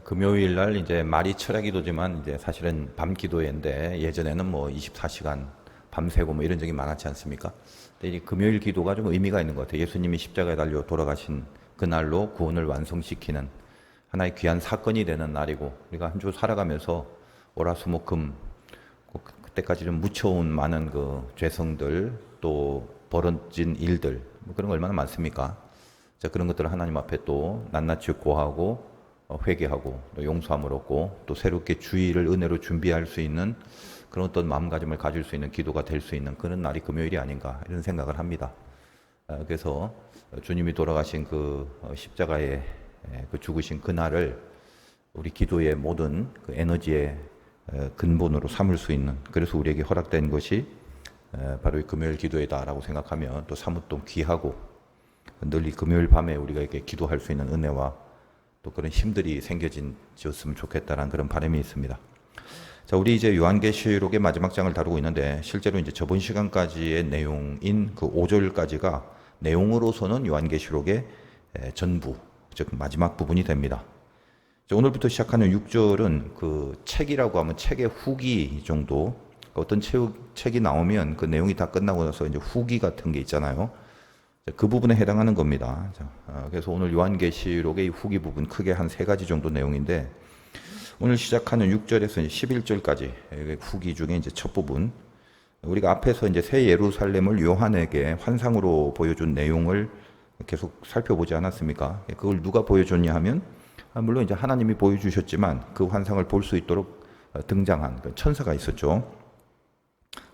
금요일 날 이제 말이 철야 기도지만 이제 사실은 밤 기도회인데 예전에는 뭐 24시간 밤새고 뭐 이런 적이 많았지 않습니까? 근데 이 금요일 기도가 좀 의미가 있는 것 같아요. 예수님이 십자가에 달려 돌아가신 그날로 구원을 완성시키는 하나의 귀한 사건이 되는 날이고, 우리가 한 주 살아가면서 월화수목금 그때까지 좀 묻혀온 많은 그 죄성들, 또 벌어진 일들, 뭐 그런 거 얼마나 많습니까? 자, 그런 것들을 하나님 앞에 또 낱낱이 고하고 회개하고 또 용서함을 얻고 또 새롭게 주의를 은혜로 준비할 수 있는 그런 어떤 마음가짐을 가질 수 있는 기도가 될 수 있는 그런 날이 금요일이 아닌가 이런 생각을 합니다. 그래서 주님이 돌아가신 그 십자가에 그 죽으신 그날을 우리 기도의 모든 그 에너지의 근본으로 삼을 수 있는, 그래서 우리에게 허락된 것이 바로 이 금요일 기도회다라고 생각하면 또 사뭇 또 귀하고 늘 이 금요일 밤에 우리가 이렇게 기도할 수 있는 은혜와 또 그런 힘들이 생겨졌으면 좋겠다라는 그런 바람이 있습니다. 자, 우리 이제 요한계시록의 마지막 장을 다루고 있는데, 실제로 이제 저번 시간까지의 내용인 그 5절까지가 내용으로서는 요한계시록의 전부, 즉 마지막 부분이 됩니다. 오늘부터 시작하는 6절은 그 책이라고 하면 책의 후기 정도, 어떤 책이 나오면 그 내용이 다 끝나고 나서 이제 후기 같은 게 있잖아요. 그 부분에 해당하는 겁니다. 그래서 오늘 요한계시록의 후기 부분 크게 한 세 가지 정도 내용인데, 오늘 시작하는 6절에서 11절까지 후기 중에 이제 첫 부분, 우리가 앞에서 이제 새 예루살렘을 요한에게 환상으로 보여준 내용을 계속 살펴보지 않았습니까? 그걸 누가 보여줬냐 하면, 물론 이제 하나님이 보여주셨지만 그 환상을 볼 수 있도록 등장한 천사가 있었죠.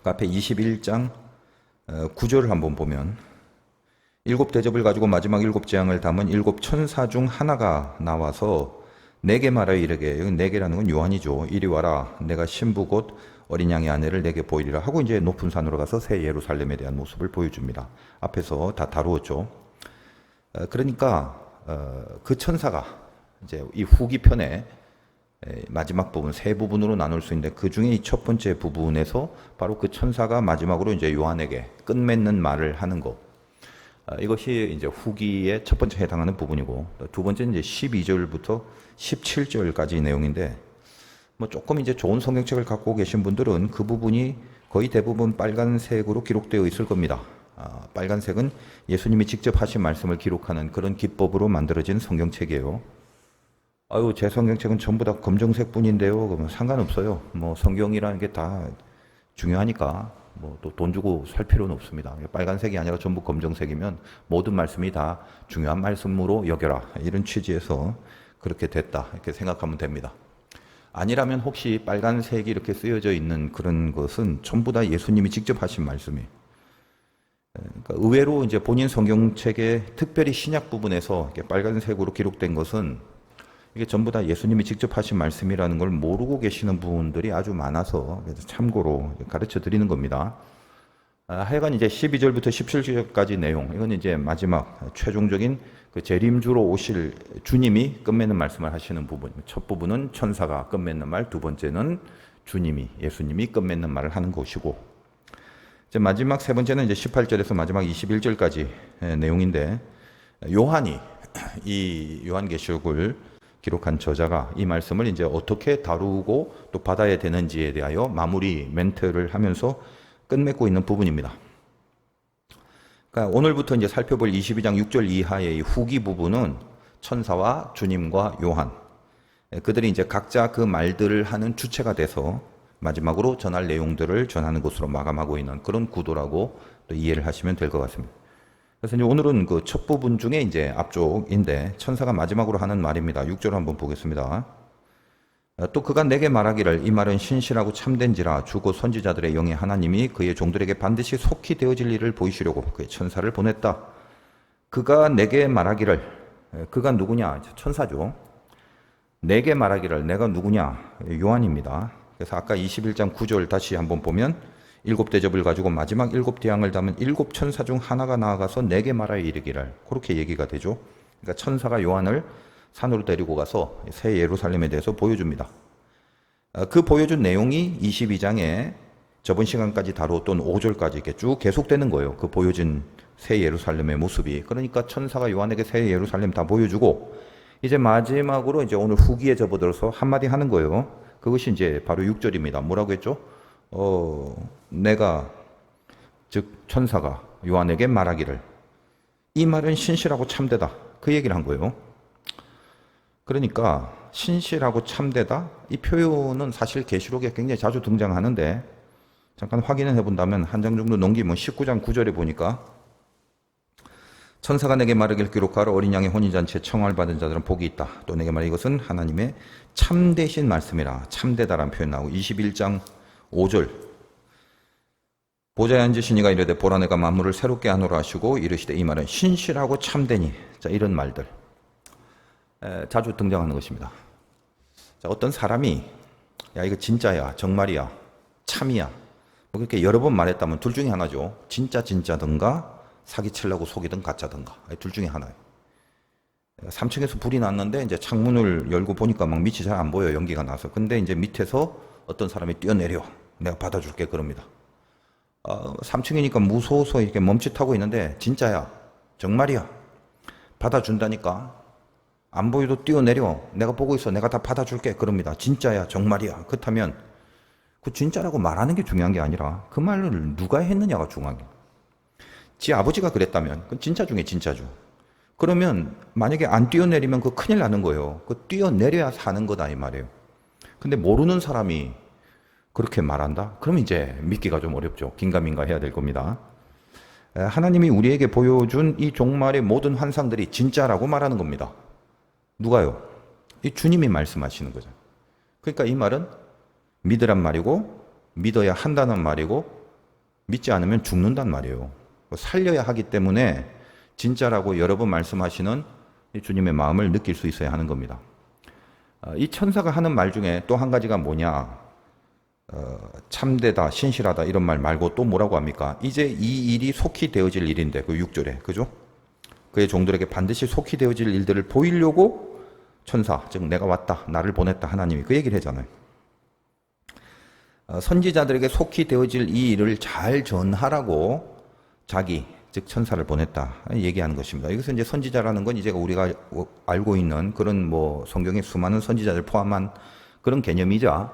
그 앞에 21장 9절을 한번 보면, 일곱 대접을 가지고 마지막 일곱 재앙을 담은 일곱 천사 중 하나가 나와서 내게 말하여 이르게, 여기 내게라는 건 요한이죠. 이리 와라, 내가 신부 곧 어린 양의 아내를 내게 보이리라 하고 이제 높은 산으로 가서 새 예루살렘에 대한 모습을 보여줍니다. 앞에서 다 다루었죠. 그러니까 그 천사가 이제 이 후기 편에 마지막 부분 세 부분으로 나눌 수 있는데, 그 중에 이 첫 번째 부분에서 바로 그 천사가 마지막으로 이제 요한에게 끝맺는 말을 하는 것, 이것이 이제 후기의 첫 번째 해당하는 부분이고, 두 번째는 이제 12절부터 17절까지 내용인데, 뭐 조금 이제 좋은 성경책을 갖고 계신 분들은 그 부분이 거의 대부분 빨간색으로 기록되어 있을 겁니다. 빨간색은 예수님이 직접 하신 말씀을 기록하는 그런 기법으로 만들어진 성경책이에요. 아유, 제 성경책은 전부 다 검정색 뿐인데요. 그러면 상관없어요. 뭐 성경이라는 게 다 중요하니까 뭐 또 돈 주고 살 필요는 없습니다. 빨간색이 아니라 전부 검정색이면 모든 말씀이 다 중요한 말씀으로 여겨라, 이런 취지에서 그렇게 됐다 이렇게 생각하면 됩니다. 아니라면 혹시 빨간색이 이렇게 쓰여져 있는 그런 것은 전부 다 예수님이 직접 하신 말씀이, 그러니까 의외로 이제 본인 성경책의 특별히 신약 부분에서 이렇게 빨간색으로 기록된 것은 이게 전부 다 예수님이 직접 하신 말씀이라는 걸 모르고 계시는 분들이 아주 많아서, 그래서 참고로 가르쳐 드리는 겁니다. 하여간 이제 12절부터 17절까지 내용, 이건 이제 마지막 최종적인 그 재림주로 오실 주님이 끝맺는 말씀을 하시는 부분. 첫 부분은 천사가 끝맺는 말, 두 번째는 주님이, 예수님이 끝맺는 말을 하는 것이고, 이제 마지막 세 번째는 이제 18절에서 마지막 21절까지 내용인데, 요한이 이 요한계시록을 기록한 저자가 이 말씀을 이제 어떻게 다루고 또 받아야 되는지에 대하여 마무리 멘트를 하면서 끝맺고 있는 부분입니다. 그러니까 오늘부터 이제 살펴볼 22장 6절 이하의 후기 부분은 천사와 주님과 요한, 그들이 이제 각자 그 말들을 하는 주체가 돼서 마지막으로 전할 내용들을 전하는 것으로 마감하고 있는 그런 구도라고 또 이해를 하시면 될 것 같습니다. 그래서 이제 오늘은 그 첫 부분 중에 이제 앞쪽인데, 천사가 마지막으로 하는 말입니다. 6절 한번 보겠습니다. 또 그가 내게 말하기를, 이 말은 신실하고 참된지라 주고 선지자들의 영의 하나님이 그의 종들에게 반드시 속히 되어질 일을 보이시려고 그의 천사를 보냈다. 그가 내게 말하기를, 그가 누구냐? 천사죠. 내게 말하기를, 내가 누구냐? 요한입니다. 그래서 아까 21장 9절 다시 한번 보면, 일곱 대접을 가지고 마지막 일곱 대왕을 담은 일곱 천사 중 하나가 나아가서 내게 말하여 이르기를, 그렇게 얘기가 되죠. 그러니까 천사가 요한을 산으로 데리고 가서 새 예루살렘에 대해서 보여줍니다. 그 보여준 내용이 22장에 저번 시간까지 다루었던 5절까지 이렇게 쭉 계속되는 거예요. 그 보여진 새 예루살렘의 모습이. 그러니까 천사가 요한에게 새 예루살렘 다 보여주고, 이제 마지막으로 이제 오늘 후기에 접어들어서 한마디 하는 거예요. 그것이 이제 바로 6절입니다. 뭐라고 했죠? 내가, 즉 천사가 요한에게 말하기를 이 말은 신실하고 참되다. 그 얘기를 한 거예요. 그러니까 신실하고 참되다 이 표현은 사실 계시록에 굉장히 자주 등장하는데 잠깐 확인을 해본다면 한 장 정도 넘기면 19장 9절에 보니까 천사가 내게 말하기를 기록하라. 어린 양의 혼인잔치에 청함을 받은 자들은 복이 있다. 또 내게 말하 이것은 하나님의 참되신 말씀이라. 참되다라는 표현 나오고 21장 5절 보좌에 앉으신 이가 이르되 보라 내가 만물을 새롭게 하노라 하시고 이르시되 이 말은 신실하고 참되니. 자, 이런 말들 자주 등장하는 것입니다. 자, 어떤 사람이 야 이거 진짜야 정말이야 참이야 뭐 그렇게 여러 번 말했다면 둘 중에 하나죠. 진짜든가 사기치려고 속이든 가짜든가 둘 중에 하나예요. 3층에서 불이 났는데 이제 창문을 열고 보니까 막 밑이 잘 안 보여 연기가 나서. 근데 이제 밑에서 어떤 사람이 뛰어내려 내가 받아줄게 그럽니다. 3층이니까 무서워서 이렇게 멈칫하고 있는데 진짜야 정말이야 받아준다니까 안 보여도 뛰어내려 내가 보고 있어 내가 다 받아줄게 그럽니다. 진짜야 정말이야. 그렇다면 그 진짜라고 말하는 게 중요한 게 아니라 그 말을 누가 했느냐가 중요한 거예요. 지 아버지가 그랬다면 그건 진짜 중에 진짜죠. 그러면 만약에 안 뛰어내리면 그 큰일 나는 거예요. 그 뛰어내려야 사는 거다 이 말이에요. 근데 모르는 사람이 그렇게 말한다? 그럼 이제 믿기가 좀 어렵죠. 긴가민가 해야 될 겁니다. 하나님이 우리에게 보여준 이 종말의 모든 환상들이 진짜라고 말하는 겁니다. 누가요? 이 주님이 말씀하시는 거죠. 그러니까 이 말은 믿으란 말이고 믿어야 한다는 말이고 믿지 않으면 죽는단 말이에요. 살려야 하기 때문에 진짜라고 여러 번 말씀하시는 이 주님의 마음을 느낄 수 있어야 하는 겁니다. 이 천사가 하는 말 중에 또 한 가지가 뭐냐? 참되다, 신실하다 이런 말 말고 또 뭐라고 합니까? 이제 이 일이 속히 되어질 일인데 그 6절에 그죠? 그의 종들에게 반드시 속히 되어질 일들을 보이려고 천사, 즉 내가 왔다, 나를 보냈다 하나님이 그 얘기를 하잖아요. 선지자들에게 속히 되어질 이 일을 잘 전하라고 자기, 즉 천사를 보냈다 얘기하는 것입니다. 이것은 이제 선지자라는 건 이제 우리가 알고 있는 그런 뭐 성경의 수많은 선지자들 포함한 그런 개념이자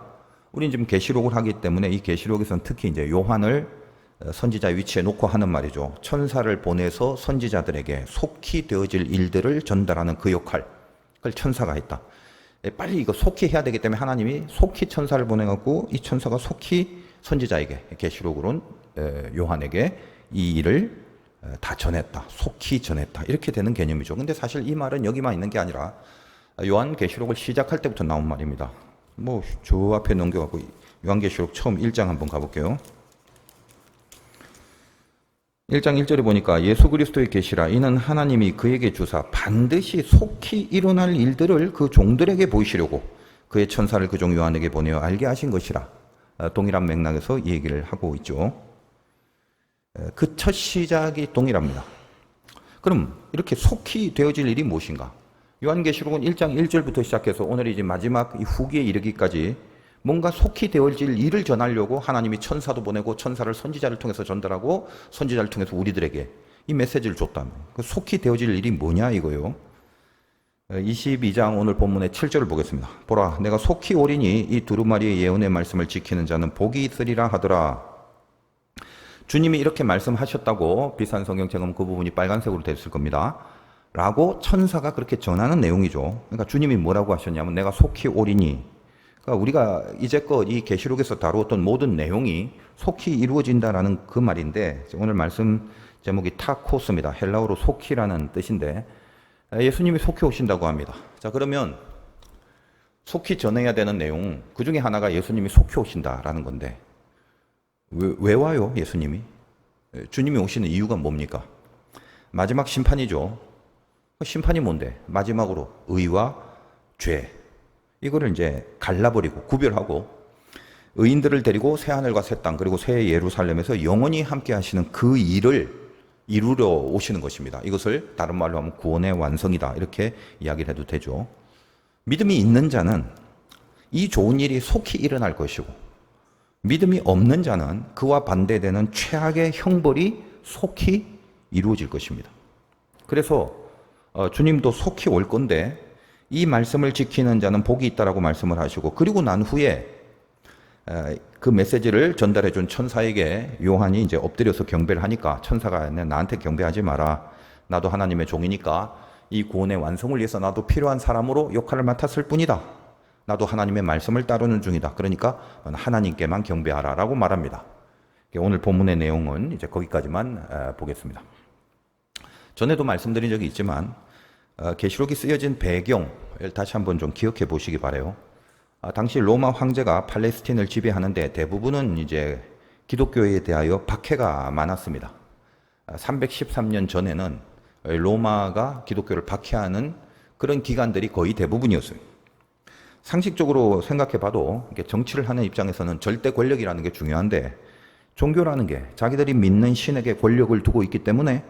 우리는 지금 계시록을 하기 때문에 이 계시록에서는 특히 이제 요한을 선지자 위치에 놓고 하는 말이죠. 천사를 보내서 선지자들에게 속히 되어질 일들을 전달하는 그 역할, 그걸 천사가 했다. 빨리 이거 속히 해야 되기 때문에 하나님이 속히 천사를 보내갖고 이 천사가 속히 선지자에게 계시록으로는 요한에게 이 일을 다 전했다. 속히 전했다. 이렇게 되는 개념이죠. 근데 사실 이 말은 여기만 있는 게 아니라 요한 계시록을 시작할 때부터 나온 말입니다. 뭐 저 앞에 넘겨갖고 요한계시록 처음 1장 한번 가볼게요. 1장 1절에 보니까 예수 그리스도의 계시라 이는 하나님이 그에게 주사 반드시 속히 일어날 일들을 그 종들에게 보이시려고 그의 천사를 그 종 요한에게 보내어 알게 하신 것이라. 동일한 맥락에서 이 얘기를 하고 있죠. 그 첫 시작이 동일합니다. 그럼 이렇게 속히 되어질 일이 무엇인가? 요한계시록은 1장 1절부터 시작해서 오늘 이제 마지막 이 후기에 이르기까지 뭔가 속히 되어질 일을 전하려고 하나님이 천사도 보내고 천사를 선지자를 통해서 전달하고 선지자를 통해서 우리들에게 이 메시지를 줬다면 그 속히 되어질 일이 뭐냐 이거예요. 22장 오늘 본문의 7절을 보겠습니다. 보라 내가 속히 오리니 이 두루마리의 예언의 말씀을 지키는 자는 복이 있으리라 하더라. 주님이 이렇게 말씀하셨다고 비싼 성경책은 그 부분이 빨간색으로 됐을 겁니다. 라고 천사가 그렇게 전하는 내용이죠. 그러니까 주님이 뭐라고 하셨냐면 내가 속히 오리니. 그러니까 우리가 이제껏 이 계시록에서 다루었던 모든 내용이 속히 이루어진다라는 그 말인데 오늘 말씀 제목이 타코스입니다. 헬라어로 속히라는 뜻인데 예수님이 속히 오신다고 합니다. 자 그러면 속히 전해야 되는 내용 그 중에 하나가 예수님이 속히 오신다라는 건데 왜 와요 예수님이? 주님이 오시는 이유가 뭡니까? 마지막 심판이죠. 심판이 뭔데? 마지막으로 의와 죄 이거를 이제 갈라버리고 구별하고 의인들을 데리고 새하늘과 새 땅 그리고 새 예루살렘에서 영원히 함께 하시는 그 일을 이루려 오시는 것입니다. 이것을 다른 말로 하면 구원의 완성이다 이렇게 이야기를 해도 되죠. 믿음이 있는 자는 이 좋은 일이 속히 일어날 것이고 믿음이 없는 자는 그와 반대되는 최악의 형벌이 속히 이루어질 것입니다. 그래서 주님도 속히 올 건데 이 말씀을 지키는 자는 복이 있다라고 말씀을 하시고, 그리고 난 후에 그 메시지를 전달해 준 천사에게 요한이 이제 엎드려서 경배를 하니까 천사가 나한테 경배하지 마라. 나도 하나님의 종이니까 이 구원의 완성을 위해서 나도 필요한 사람으로 역할을 맡았을 뿐이다. 나도 하나님의 말씀을 따르는 중이다. 그러니까 하나님께만 경배하라라고 말합니다. 오늘 본문의 내용은 이제 거기까지만 보겠습니다. 전에도 말씀드린 적이 있지만 계시록이 쓰여진 배경을 다시 한번 좀 기억해 보시기 바라요. 당시 로마 황제가 팔레스틴을 지배하는데 대부분은 이제 기독교에 대하여 박해가 많았습니다. 313년 전에는 로마가 기독교를 박해하는 그런 기간들이 거의 대부분이었어요. 상식적으로 생각해 봐도 정치를 하는 입장에서는 절대 권력이라는 게 중요한데, 종교라는 게 자기들이 믿는 신에게 권력을 두고 있기 때문에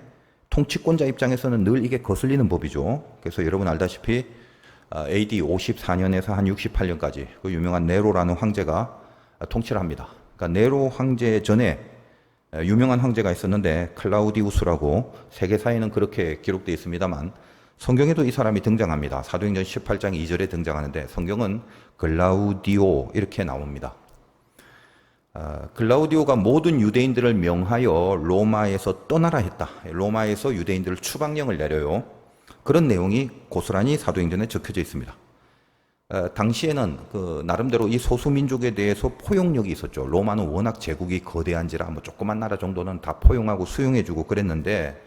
통치권자 입장에서는 늘 이게 거슬리는 법이죠. 그래서 여러분 알다시피 AD 54년에서 한 68년까지 그 유명한 네로라는 황제가 통치를 합니다. 그러니까 네로 황제 전에 유명한 황제가 있었는데 클라우디우스라고 세계사에는 그렇게 기록되어 있습니다만 성경에도 이 사람이 등장합니다. 사도행전 18장 2절에 등장하는데 성경은 글라우디오 이렇게 나옵니다. 글라우디오가 모든 유대인들을 명하여 로마에서 떠나라 했다. 로마에서 유대인들을 추방령을 내려요. 그런 내용이 고스란히 사도행전에 적혀져 있습니다. 당시에는 그 나름대로 이 소수민족에 대해서 포용력이 있었죠. 로마는 워낙 제국이 거대한지라 뭐 조그만 나라 정도는 다 포용하고 수용해주고 그랬는데,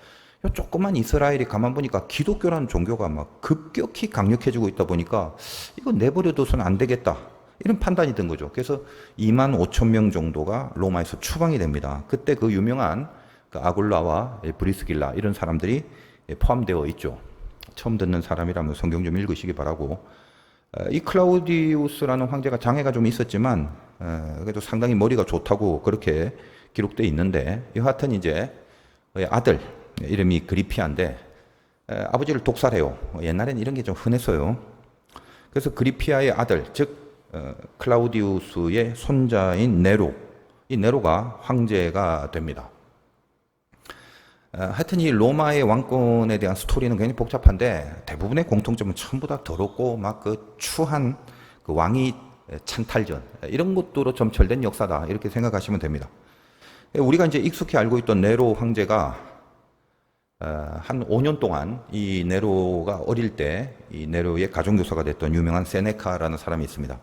조그만 이스라엘이 가만 보니까 기독교라는 종교가 막 급격히 강력해지고 있다 보니까 이거 내버려둬서는 안 되겠다, 이런 판단이 든 거죠. 그래서 2만 5천 명 정도가 로마에서 추방이 됩니다. 그때 그 유명한 그 아굴라와 브리스길라 이런 사람들이 포함되어 있죠. 처음 듣는 사람이라면 성경 좀 읽으시기 바라고. 이 클라우디우스라는 황제가 장애가 좀 있었지만 그래도 상당히 머리가 좋다고 그렇게 기록되어 있는데, 여하튼 이제 아들 이름이 그리피아인데 아버지를 독살해요. 옛날엔 이런 게 좀 흔했어요. 그래서 그리피아의 아들, 즉 클라우디우스의 손자인 네로, 이 네로가 황제가 됩니다. 하여튼 이 로마의 왕권에 대한 스토리는 굉장히 복잡한데 대부분의 공통점은 전부 다 더럽고 막 그 추한 그 왕위 찬탈전 이런 것들로 점철된 역사다, 이렇게 생각하시면 됩니다. 우리가 이제 익숙히 알고 있던 네로 황제가 한 5년 동안 이 네로가 어릴 때 이 네로의 가정교사가 됐던 유명한 세네카라는 사람이 있습니다.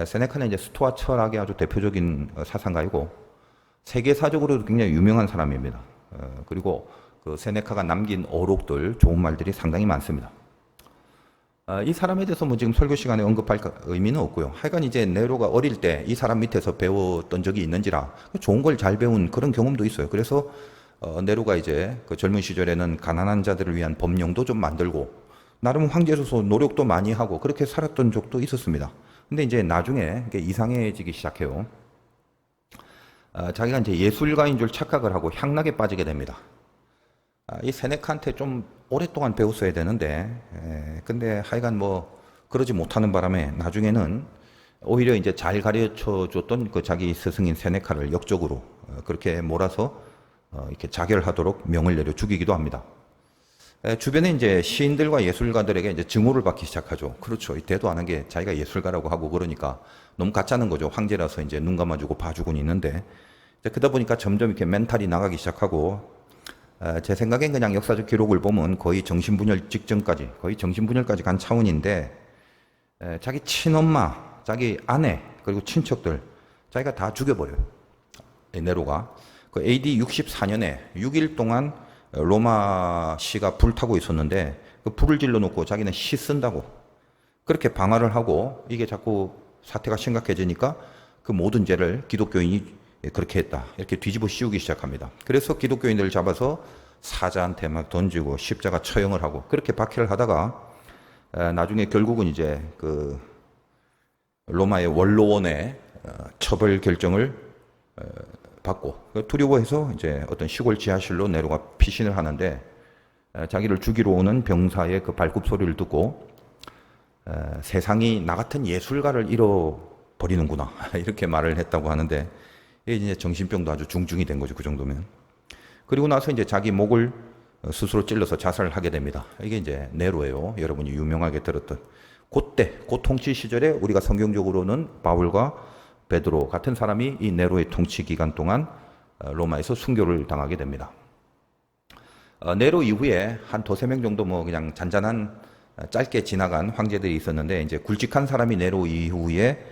세네카는 이제 스토아 철학의 아주 대표적인 사상가이고 세계사적으로도 굉장히 유명한 사람입니다. 그리고 그 세네카가 남긴 어록들, 좋은 말들이 상당히 많습니다. 이 사람에 대해서 뭐 지금 설교 시간에 언급할 의미는 없고요. 하여간 이제 네로가 어릴 때 이 사람 밑에서 배웠던 적이 있는지라 좋은 걸 잘 배운 그런 경험도 있어요. 그래서 네로가 이제 그 젊은 시절에는 가난한 자들을 위한 법령도 좀 만들고 나름 황제로서 노력도 많이 하고 그렇게 살았던 적도 있었습니다. 근데 이제 나중에 이상해지기 시작해요. 자기가 이제 예술가인 줄 착각을 하고 향락에 빠지게 됩니다. 이 세네카한테 좀 오랫동안 배웠어야 되는데, 근데 하여간 뭐 그러지 못하는 바람에 나중에는 오히려 이제 잘 가르쳐 줬던 그 자기 스승인 세네카를 역적으로 그렇게 몰아서 이렇게 자결하도록 명을 내려 죽이기도 합니다. 주변에 이제 시인들과 예술가들에게 이제 증오를 받기 시작하죠. 그렇죠. 대도 안 한 게 자기가 예술가라고 하고 그러니까 너무 가짜는 거죠. 황제라서 이제 눈 감아주고 봐주고는 있는데, 그러다 보니까 점점 이렇게 멘탈이 나가기 시작하고, 제 생각엔 그냥 역사적 기록을 보면 거의 정신분열 직전까지, 거의 정신분열까지 간 차원인데, 자기 친엄마, 자기 아내, 그리고 친척들, 자기가 다 죽여버려요. 네로가. 그 AD 64년에 6일 동안 로마시가 불타고 있었는데 그 불을 질러 놓고 자기는 시 쓴다고 그렇게 방화를 하고, 이게 자꾸 사태가 심각해지니까 그 모든 죄를 기독교인이 그렇게 했다, 이렇게 뒤집어 씌우기 시작합니다. 그래서 기독교인들을 잡아서 사자한테 막 던지고 십자가 처형을 하고 그렇게 박해를 하다가 나중에 결국은 이제 그 로마의 원로원의 처벌 결정을 받고 두려워해서 이제 어떤 시골 지하실로 네로가 피신을 하는데, 자기를 죽이러 오는 병사의 그 발굽 소리를 듣고 세상이 나 같은 예술가를 잃어버리는구나 이렇게 말을 했다고 하는데, 이게 이제 정신병도 아주 중증이 된 거죠. 그 정도면. 그리고 나서 이제 자기 목을 스스로 찔러서 자살을 하게 됩니다. 이게 이제 네로예요. 여러분이 유명하게 들었던. 그때, 그 통치 시절에 우리가 성경적으로는 바울과 베드로 같은 사람이 이 네로의 통치 기간 동안 로마에서 순교를 당하게 됩니다. 네로 이후에 한 두세 명 정도 뭐 그냥 잔잔한 짧게 지나간 황제들이 있었는데 이제 굵직한 사람이 네로 이후에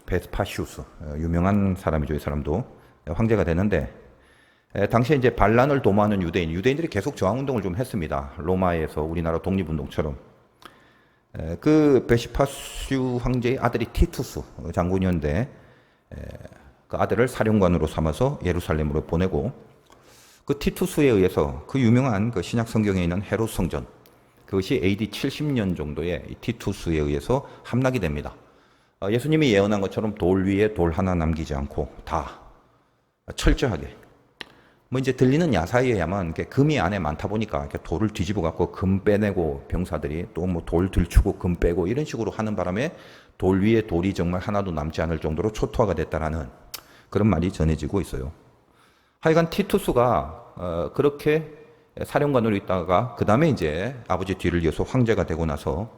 베스파시우스 유명한 사람이죠. 이 사람도 황제가 되는데 당시에 이제 반란을 도모하는 유대인들이 계속 저항운동을 좀 했습니다. 로마에서 우리나라 독립운동처럼. 그 베스파시우 황제의 아들이 티투스 장군이었는데 그 아들을 사령관으로 삼아서 예루살렘으로 보내고 그 티투스에 의해서 그 유명한 그 신약 성경에 있는 헤롯 성전 그것이 AD 70년 정도에 이 티투스에 의해서 함락이 됩니다. 예수님이 예언한 것처럼 돌 위에 돌 하나 남기지 않고 다 철저하게 뭐 이제 들리는 야사에 의하면 금이 안에 많다 보니까 이렇게 돌을 뒤집어 갖고 금 빼내고 병사들이 또 뭐 돌 들추고 금 빼고 이런 식으로 하는 바람에 돌 위에 돌이 정말 하나도 남지 않을 정도로 초토화가 됐다라는 그런 말이 전해지고 있어요. 하여간 티투스가 그렇게 사령관으로 있다가 그 다음에 이제 아버지 뒤를 이어서 황제가 되고 나서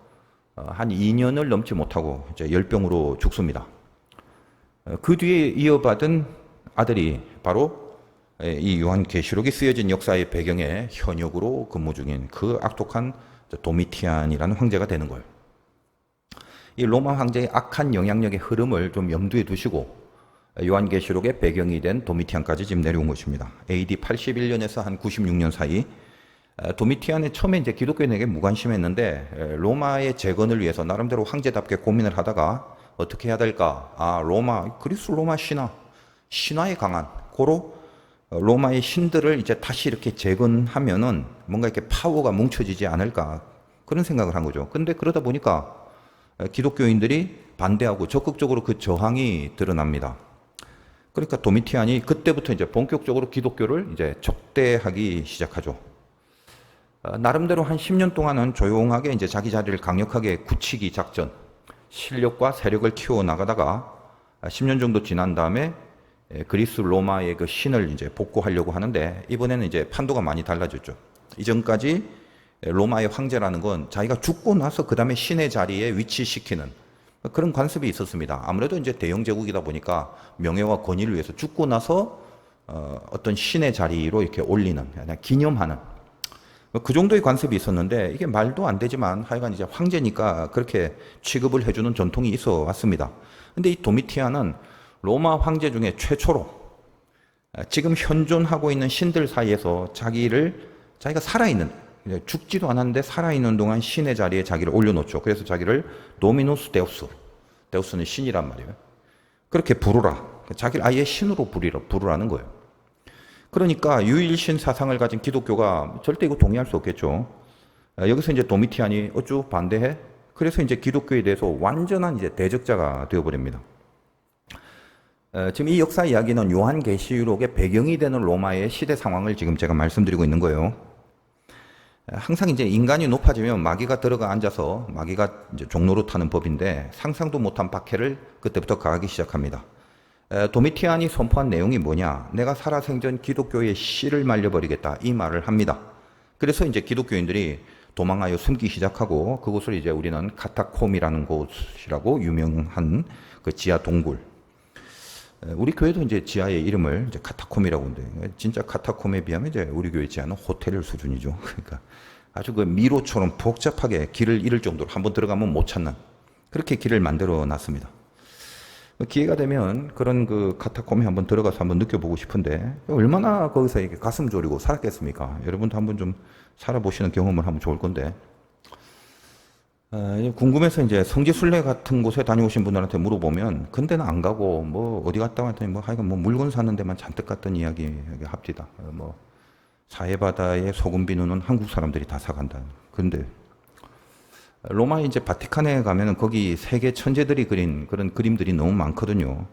한 2년을 넘지 못하고 이제 열병으로 죽습니다. 그 뒤에 이어받은 아들이 바로 이 요한계시록이 쓰여진 역사의 배경에 현역으로 근무 중인 그 악독한 도미티안이라는 황제가 되는 거예요. 이 로마 황제의 악한 영향력의 흐름을 좀 염두에 두시고 요한계시록의 배경이 된 도미티안까지 지금 내려온 것입니다. AD 81년에서 한 96년 사이 도미티안이 처음에 이제 기독교인에게 무관심했는데 로마의 재건을 위해서 나름대로 황제답게 고민을 하다가 어떻게 해야 될까? 그리스 로마 신화에 강한 고로 로마의 신들을 이제 다시 이렇게 재건하면은 뭔가 이렇게 파워가 뭉쳐지지 않을까 그런 생각을 한 거죠. 근데 그러다 보니까 기독교인들이 반대하고 적극적으로 그 저항이 드러납니다. 그러니까 도미티안이 그때부터 이제 본격적으로 기독교를 이제 적대하기 시작하죠. 나름대로 한 10년 동안은 조용하게 이제 자기 자리를 강력하게 굳히기 작전, 실력과 세력을 키워 나가다가 10년 정도 지난 다음에 그리스 로마의 그 신을 이제 복구하려고 하는데 이번에는 이제 판도가 많이 달라졌죠. 이전까지 로마의 황제라는 건 자기가 죽고 나서 그 다음에 신의 자리에 위치시키는 그런 관습이 있었습니다. 아무래도 이제 대영 제국이다 보니까 명예와 권위를 위해서 죽고 나서 어떤 신의 자리로 이렇게 올리는, 그냥 기념하는 그 정도의 관습이 있었는데 이게 말도 안 되지만 하여간 이제 황제니까 그렇게 취급을 해주는 전통이 있어 왔습니다. 근데 이 도미티안은 로마 황제 중에 최초로 지금 현존하고 있는 신들 사이에서 자기가 살아있는, 죽지도 않았는데 살아있는 동안 신의 자리에 자기를 올려놓죠. 그래서 자기를 도미누스 데우스, 데우스는 신이란 말이에요. 그렇게 부르라. 자기를 아예 신으로 부르라는 거예요. 그러니까 유일신 사상을 가진 기독교가 절대 이거 동의할 수 없겠죠. 여기서 이제 도미티안이 어쭈 반대해? 그래서 이제 기독교에 대해서 완전한 이제 대적자가 되어버립니다. 지금 이 역사 이야기는 요한계시록의 배경이 되는 로마의 시대 상황을 지금 제가 말씀드리고 있는 거예요. 항상 이제 인간이 높아지면 마귀가 들어가 앉아서 마귀가 이제 종로로 타는 법인데 상상도 못한 박해를 그때부터 가하기 시작합니다. 도미티안이 선포한 내용이 뭐냐? 내가 살아생전 기독교의 씨를 말려버리겠다. 이 말을 합니다. 그래서 이제 기독교인들이 도망하여 숨기 시작하고 그곳을 이제 우리는 카타콤이라는 곳이라고 유명한 그 지하 동굴. 우리 교회도 이제 지하의 이름을 이제 카타콤이라고 하는데 진짜 카타콤에 비하면 이제 우리 교회 지하는 호텔 수준이죠. 그러니까 아주 그 미로처럼 복잡하게 길을 잃을 정도로 한번 들어가면 못 찾는 그렇게 길을 만들어 놨습니다. 기회가 되면 그런 그 카타콤에 한번 들어가서 한번 느껴보고 싶은데 얼마나 거기서 이렇게 가슴 졸이고 살았겠습니까? 여러분도 한번 좀 살아보시는 경험을 하면 좋을 건데. 궁금해서 이제 성지순례 같은 곳에 다녀오신 분들한테 물어보면 근데는 안 가고 뭐 어디 갔다 왔더니 뭐 하여간 뭐 물건 사는 데만 잔뜩 갔던 이야기 합디다. 뭐 사해바다에 소금 비누는 한국 사람들이 다 사간다. 근데 로마의 이제 바티칸에 가면은 거기 세계 천재들이 그린 그런 그림들이 너무 많거든요.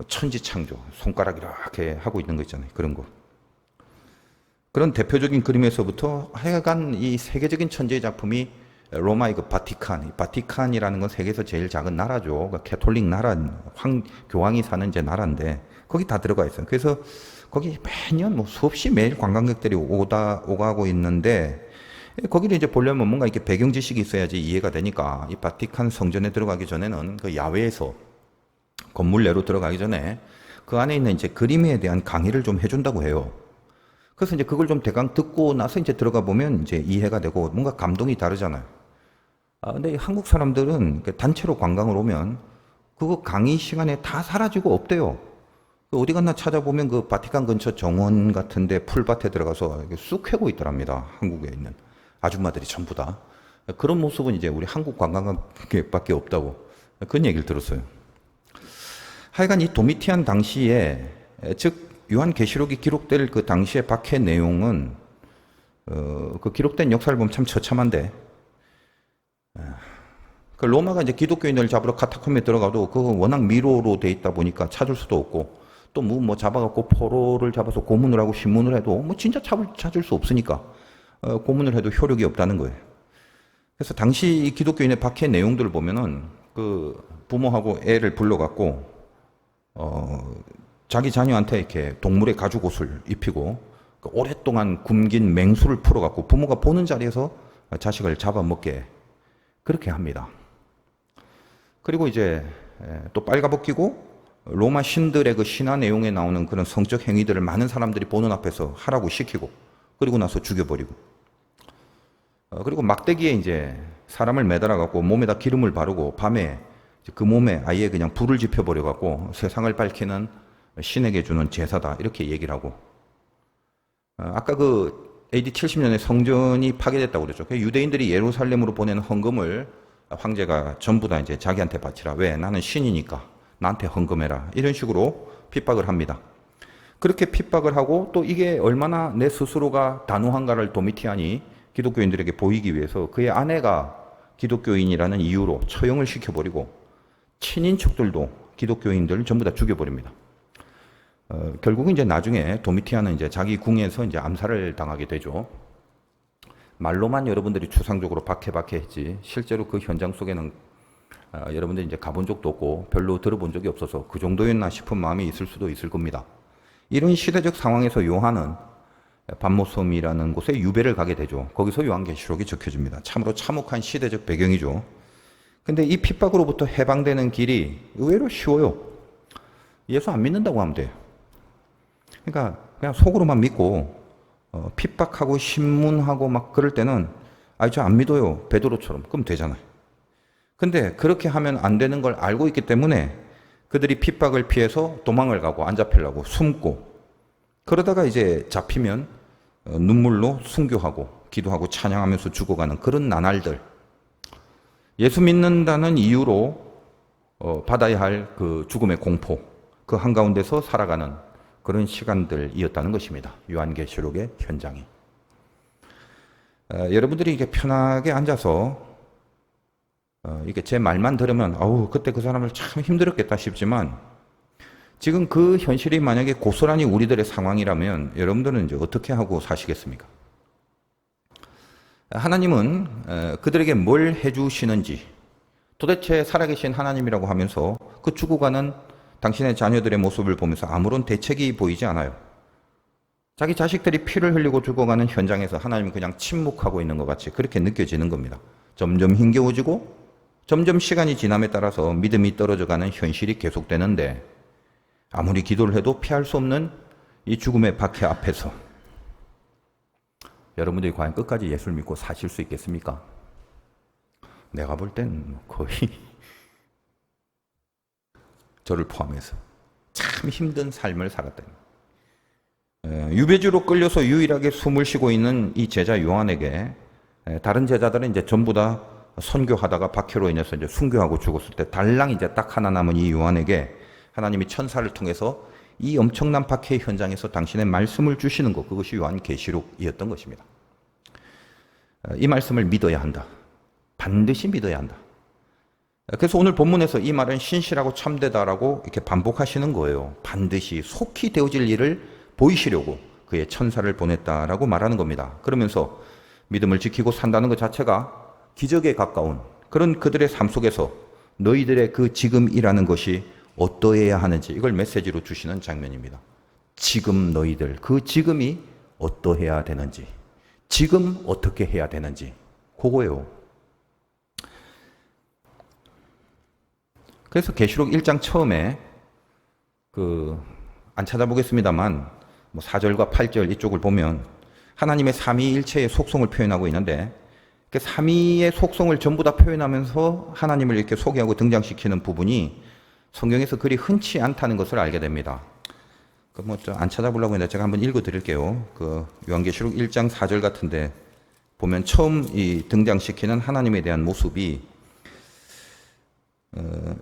천지창조 손가락 이렇게 하고 있는 거 있잖아요. 그런 거. 그런 대표적인 그림에서부터 하여간 이 세계적인 천재의 작품이 로마의 그 바티칸이라는 건 세계에서 제일 작은 나라죠. 그 캐톨릭 나라, 교황이 사는 이제 나라인데 거기 다 들어가 있어요. 그래서 거기 매년 뭐 수없이 매일 관광객들이 오가고 있는데, 거기를 이제 보려면 뭔가 이렇게 배경 지식이 있어야지 이해가 되니까, 이 바티칸 성전에 들어가기 전에는 그 야외에서 건물 내로 들어가기 전에 그 안에 있는 이제 그림에 대한 강의를 좀 해준다고 해요. 그래서 이제 그걸 좀 대강 듣고 나서 이제 들어가 보면 이제 이해가 되고 뭔가 감동이 다르잖아요. 근데 한국 사람들은 단체로 관광을 오면 그거 강의 시간에 다 사라지고 없대요. 어디 갔나 찾아보면 그 바티칸 근처 정원 같은데 풀밭에 들어가서 쑥 캐고 있더랍니다. 한국에 있는 아줌마들이 전부 다. 그런 모습은 이제 우리 한국 관광객밖에 없다고 그런 얘기를 들었어요. 하여간 이 도미티안 당시에, 즉 요한계시록이 기록될 그 당시의 박해 내용은 그 기록된 역사를 보면 참 처참한데, 그 로마가 이제 기독교인을 잡으러 카타콤에 들어가도 그거 워낙 미로로 돼 있다 보니까 찾을 수도 없고, 또 뭐 잡아갖고 포로를 잡아서 고문을 하고 신문을 해도 뭐 진짜 찾을 수 없으니까 고문을 해도 효력이 없다는 거예요. 그래서 당시 기독교인의 박해 내용들을 보면은 그 부모하고 애를 불러갖고 자기 자녀한테 이렇게 동물의 가죽 옷을 입히고 그 오랫동안 굶긴 맹수를 풀어갖고 부모가 보는 자리에서 자식을 잡아먹게 그렇게 합니다. 그리고 이제 또 빨가벗 끼고 로마 신들의 그 신화 내용에 나오는 그런 성적 행위들을 많은 사람들이 보는 앞에서 하라고 시키고, 그리고 나서 죽여버리고, 그리고 막대기에 이제 사람을 매달아 갖고 몸에다 기름을 바르고 밤에 그 몸에 아예 그냥 불을 지펴버려 갖고 세상을 밝히는 신에게 주는 제사다 이렇게 얘기를 하고, 아까 그 AD 70년에 성전이 파괴됐다고 그랬죠. 유대인들이 예루살렘으로 보내는 헌금을 황제가 전부 다 이제 자기한테 바치라. 왜? 나는 신이니까 나한테 헌금해라. 이런 식으로 핍박을 합니다. 그렇게 핍박을 하고 또 이게 얼마나 내 스스로가 단호한가를 도미티안이 기독교인들에게 보이기 위해서 그의 아내가 기독교인이라는 이유로 처형을 시켜버리고 친인척들도 기독교인들 전부 다 죽여버립니다. 결국은 이제 나중에 도미티안은 이제 자기 궁에서 이제 암살을 당하게 되죠. 말로만 여러분들이 추상적으로 박해 했지 실제로 그 현장 속에는 여러분들이 이제 가본 적도 없고 별로 들어본 적이 없어서 그 정도였나 싶은 마음이 있을 수도 있을 겁니다. 이런 시대적 상황에서 요한은 밤모섬이라는 곳에 유배를 가게 되죠. 거기서 요한계시록이 적혀집니다. 참으로 참혹한 시대적 배경이죠. 근데 이 핍박으로부터 해방되는 길이 의외로 쉬워요. 예수 안 믿는다고 하면 돼요. 그러니까 그냥 속으로만 믿고 핍박하고 신문하고 막 그럴 때는 저 안 믿어요. 베드로처럼. 그럼 되잖아요. 근데 그렇게 하면 안 되는 걸 알고 있기 때문에 그들이 핍박을 피해서 도망을 가고 안 잡히려고 숨고, 그러다가 이제 잡히면 눈물로 순교하고 기도하고 찬양하면서 죽어가는 그런 나날들, 예수 믿는다는 이유로 받아야 할 그 죽음의 공포, 그 한가운데서 살아가는 그런 시간들이었다는 것입니다. 요한계시록의 현장이. 여러분들이 이게 편하게 앉아서 이게 제 말만 들으면 그때 그 사람을 참 힘들었겠다 싶지만, 지금 그 현실이 만약에 고스란히 우리들의 상황이라면 여러분들은 이제 어떻게 하고 사시겠습니까? 하나님은 그들에게 뭘 해주시는지, 도대체 살아계신 하나님이라고 하면서 그 죽어가는 당신의 자녀들의 모습을 보면서 아무런 대책이 보이지 않아요. 자기 자식들이 피를 흘리고 죽어가는 현장에서 하나님은 그냥 침묵하고 있는 것 같이 그렇게 느껴지는 겁니다. 점점 힘겨워지고 점점 시간이 지남에 따라서 믿음이 떨어져가는 현실이 계속되는데, 아무리 기도를 해도 피할 수 없는 이 죽음의 박해 앞에서 여러분들이 과연 끝까지 예수를 믿고 사실 수 있겠습니까? 내가 볼 땐 거의 저를 포함해서 참 힘든 삶을 살았다. 유배지로 끌려서 유일하게 숨을 쉬고 있는 이 제자 요한에게 다른 제자들은 이제 전부 다 선교하다가 박해로 인해서 이제 순교하고 죽었을 때 달랑 이제 딱 하나 남은 이 요한에게 하나님이 천사를 통해서 이 엄청난 박해 현장에서 당신의 말씀을 주시는 것, 그것이 요한계시록이었던 것입니다. 이 말씀을 믿어야 한다. 반드시 믿어야 한다. 그래서 오늘 본문에서 이 말은 신실하고 참되다라고 이렇게 반복하시는 거예요. 반드시 속히 되어질 일을 보이시려고 그의 천사를 보냈다라고 말하는 겁니다. 그러면서 믿음을 지키고 산다는 것 자체가 기적에 가까운 그런 그들의 삶 속에서 너희들의 그 지금이라는 것이 어떠해야 하는지 이걸 메시지로 주시는 장면입니다. 지금 너희들, 그 지금이 어떠해야 되는지, 지금 어떻게 해야 되는지, 그거예요. 그래서 계시록 1장 처음에 안 찾아보겠습니다만 4절과 8절 이쪽을 보면 하나님의 삼위일체의 속성을 표현하고 있는데, 그 삼위의 속성을 전부 다 표현하면서 하나님을 이렇게 소개하고 등장시키는 부분이 성경에서 그리 흔치 않다는 것을 알게 됩니다. 안 찾아보려고 했는데 제가 한번 읽어 드릴게요. 요한계시록 1장 4절 같은데 보면 처음 이 등장시키는 하나님에 대한 모습이,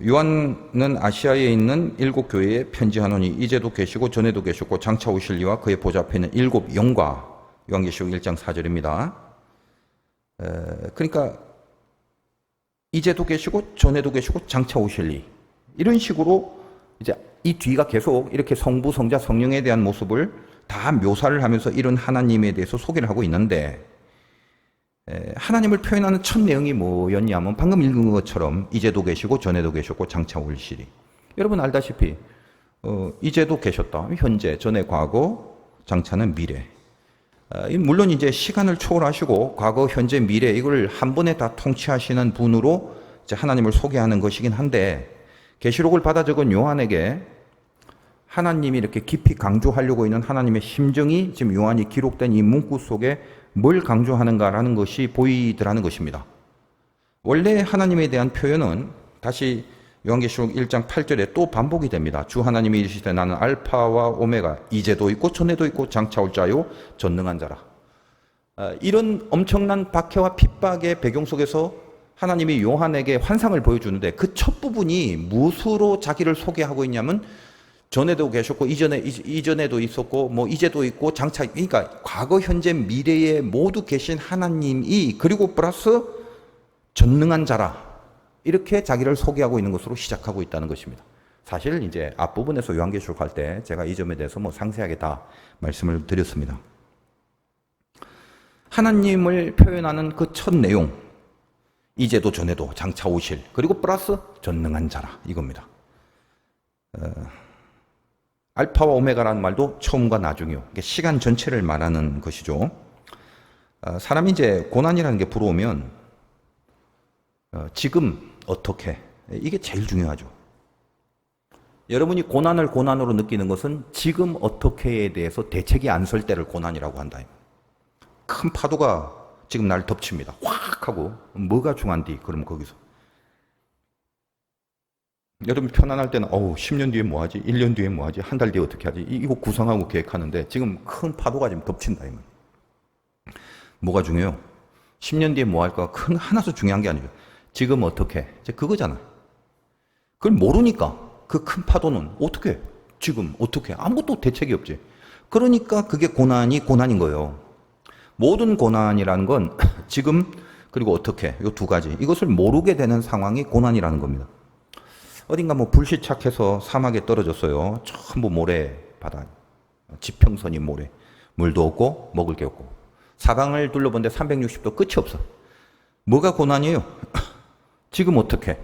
요한은 아시아에 있는 7 교회에 편지하노니 이제도 계시고 전에도 계셨고 장차 오실 이와 그의 보좌 앞에 있는 7 영과, 요한계시록 1장 4절입니다. 그러니까 이제도 계시고 전에도 계시고 장차 오실 이, 이런 식으로 이제 이 뒤가 계속 이렇게 성부, 성자, 성령에 대한 모습을 다 묘사를 하면서 이런 하나님에 대해서 소개를 하고 있는데, 하나님을 표현하는 첫 내용이 뭐였냐면 방금 읽은 것처럼 이제도 계시고 전에도 계셨고 장차 오시리. 여러분 알다시피 이제도 계셨다, 현재, 전에 과거, 장차는 미래. 물론 이제 시간을 초월하시고 과거, 현재, 미래 이걸 한 번에 다 통치하시는 분으로 이제 하나님을 소개하는 것이긴 한데, 계시록을 받아 적은 요한에게 하나님이 이렇게 깊이 강조하려고 있는 하나님의 심정이 지금 요한이 기록된 이 문구 속에 뭘 강조하는가라는 것이 보이더라는 것입니다. 원래 하나님에 대한 표현은 다시 요한계시록 1장 8절에 또 반복이 됩니다. 주 하나님이 이르시되 나는 알파와 오메가, 이제도 있고 전에도 있고 장차 올 자요 전능한 자라. 이런 엄청난 박해와 핍박의 배경 속에서 하나님이 요한에게 환상을 보여주는데, 그 첫 부분이 무엇으로 자기를 소개하고 있냐면 전에도 계셨고 이전에도 있었고 이제도 있고 장차, 그러니까 과거, 현재, 미래에 모두 계신 하나님이, 그리고 플러스 전능한 자라, 이렇게 자기를 소개하고 있는 것으로 시작하고 있다는 것입니다. 사실 이제 앞부분에서 요한계시록 할 때 제가 이 점에 대해서 상세하게 다 말씀을 드렸습니다. 하나님을 표현하는 그 첫 내용, 이제도 전에도 장차 오실, 그리고 플러스 전능한 자라, 이겁니다. 알파와 오메가라는 말도 처음과 나중이요. 시간 전체를 말하는 것이죠. 사람이 이제 고난이라는 게 불어오면 지금 어떻게, 이게 제일 중요하죠. 여러분이 고난을 고난으로 느끼는 것은 지금 어떻게에 대해서 대책이 안 설 때를 고난이라고 한다. 큰 파도가 지금 날 덮칩니다. 확 하고 뭐가 중요한디? 그러면 거기서 여러분 편안할 때는 10년 뒤에 뭐 하지? 1년 뒤에 뭐 하지? 한 달 뒤에 어떻게 하지? 이거 구상하고 계획하는데 지금 큰 파도가 지금 덮친다. 뭐가 중요해요? 10년 뒤에 뭐 할까? 큰 하나도 중요한 게 아니죠. 지금 어떻게? 이제 그거잖아. 그걸 모르니까 그 큰 파도는 어떻게? 지금 어떻게? 아무것도 대책이 없지. 그러니까 그게 고난인 거예요. 모든 고난이라는 건 지금 그리고 어떻게, 이 두 가지, 이것을 모르게 되는 상황이 고난이라는 겁니다. 어딘가 불시착해서 사막에 떨어졌어요. 전부 모래 바다, 지평선이 모래, 물도 없고 먹을 게 없고, 사방을 둘러본데 360도 끝이 없어. 뭐가 고난이에요? 지금 어떻게?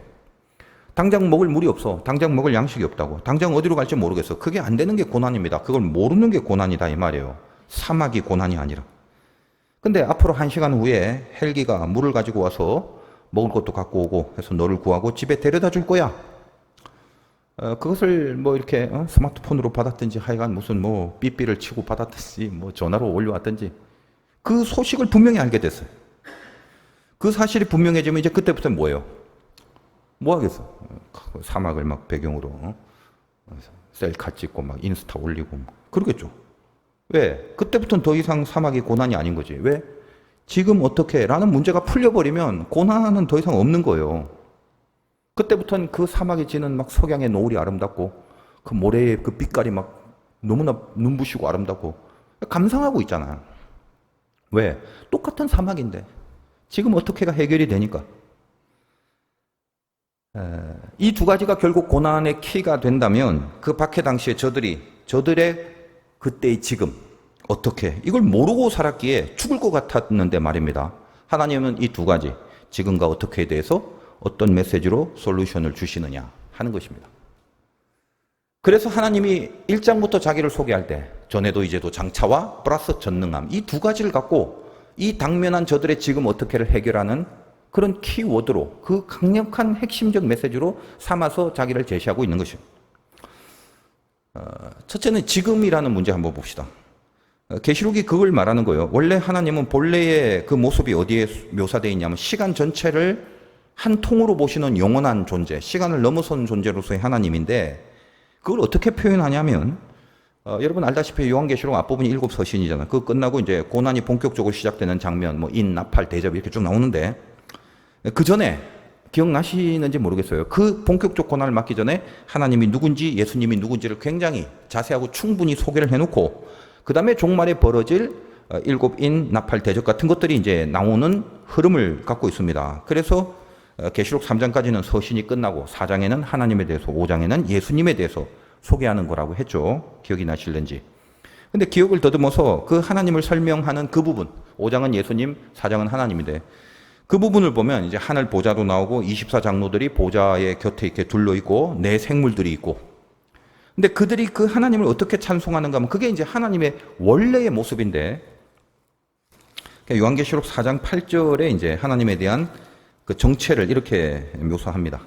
당장 먹을 물이 없어. 당장 먹을 양식이 없다고. 당장 어디로 갈지 모르겠어. 그게 안 되는 게 고난입니다. 그걸 모르는 게 고난이다 이 말이에요. 사막이 고난이 아니라. 근데 앞으로 1시간 후에 헬기가 물을 가지고 와서 먹을 것도 갖고 오고 해서 너를 구하고 집에 데려다 줄 거야. 그것을 이렇게 스마트폰으로 받았든지 하여간 무슨 삐삐를 치고 받았든지 전화로 올려왔든지 그 소식을 분명히 알게 됐어요. 그 사실이 분명해지면 이제 그때부터 뭐예요? 뭐 하겠어? 사막을 배경으로 셀카 찍고 인스타 올리고 그러겠죠. 왜? 그때부터는 더 이상 사막이 고난이 아닌 거지. 왜? 지금 어떻게? 라는 문제가 풀려버리면 고난은 더 이상 없는 거예요. 그때부터는 그 사막에 지는 석양의 노을이 아름답고 그 모래의 그 빛깔이 너무나 눈부시고 아름답고 감상하고 있잖아요. 왜? 똑같은 사막인데 지금 어떻게가 해결이 되니까. 이 두 가지가 결국 고난의 키가 된다면 그 박해 당시에 저들의 그때의 지금 어떻게, 이걸 모르고 살았기에 죽을 것 같았는데 말입니다. 하나님은 이 두 가지, 지금과 어떻게에 대해서 어떤 메시지로 솔루션을 주시느냐 하는 것입니다. 그래서 하나님이 1장부터 자기를 소개할 때 전에도 이제도 장차와 플러스 전능함 이 두 가지를 갖고 이 당면한 저들의 지금 어떻게를 해결하는 그런 키워드로 그 강력한 핵심적 메시지로 삼아서 자기를 제시하고 있는 것이죠. 첫째는 지금이라는 문제 한번 봅시다. 계시록이 그걸 말하는 거예요. 원래 하나님은 본래의 그 모습이 어디에 묘사되어 있냐면 시간 전체를 한 통으로 보시는 영원한 존재, 시간을 넘어선 존재로서의 하나님인데 그걸 어떻게 표현하냐면 여러분 알다시피 요한계시록 앞부분이 7 서신이잖아요. 그거 끝나고 이제 고난이 본격적으로 시작되는 장면, 뭐 인, 나팔, 대접 이렇게 쭉 나오는데 그 전에 기억나시는지 모르겠어요. 그 본격적 고난을 맞기 전에 하나님이 누군지 예수님이 누군지를 굉장히 자세하고 충분히 소개를 해놓고 그 다음에 종말에 벌어질 7인 나팔 대접 같은 것들이 이제 나오는 흐름을 갖고 있습니다. 그래서 계시록 3장까지는 서신이 끝나고 4장에는 하나님에 대해서 5장에는 예수님에 대해서 소개하는 거라고 했죠. 기억이 나실는지. 근데 기억을 더듬어서 그 하나님을 설명하는 그 부분 5장은 예수님, 4장은 하나님인데 그 부분을 보면 이제 하늘 보좌도 나오고 24장로들이 보좌의 곁에 이렇게 둘러 있고 네 생물들이 있고 근데 그들이 그 하나님을 어떻게 찬송하는가 하면 그게 이제 하나님의 원래의 모습인데 요한계시록 4장 8절에 이제 하나님에 대한 그 정체를 이렇게 묘사합니다.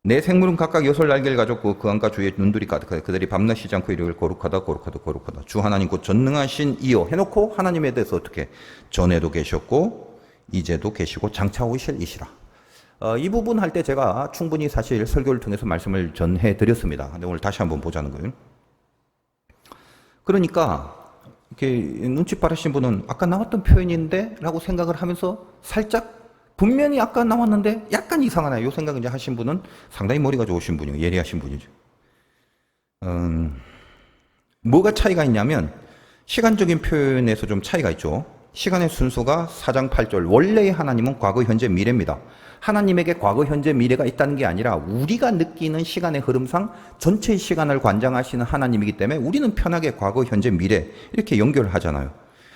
네 생물은 각각 6날개를 가졌고 그 안과 주의 눈들이 가득하다. 그들이 밤낮 쉬지 않고 이르기를 거룩하다 거룩하다 거룩하다. 주 하나님 곧 전능하신 이여 해놓고 하나님에 대해서 어떻게 전에도 계셨고 이제도 계시고 장차 오실 이시라. 이 부분 할 때 제가 충분히 사실 설교를 통해서 말씀을 전해드렸습니다. 근데 오늘 다시 한번 보자는 거예요. 그러니까 이렇게 눈치 빠르신 분은 아까 나왔던 표현인데 라고 생각을 하면서 살짝 분명히 아까 나왔는데 약간 이상하네 이 생각을 이제 하신 분은 상당히 머리가 좋으신 분이고 예리하신 분이죠. 뭐가 차이가 있냐면 시간적인 표현에서 좀 차이가 있죠. 시간의 순서가 4장 8절 원래의 하나님은 과거, 현재, 미래입니다. 하나님에게 과거, 현재, 미래가 있다는 게 아니라 우리가 느끼는 시간의 흐름상 전체의 시간을 관장하시는 하나님이기 때문에 우리는 편하게 과거, 현재, 미래 이렇게 연결하잖아요.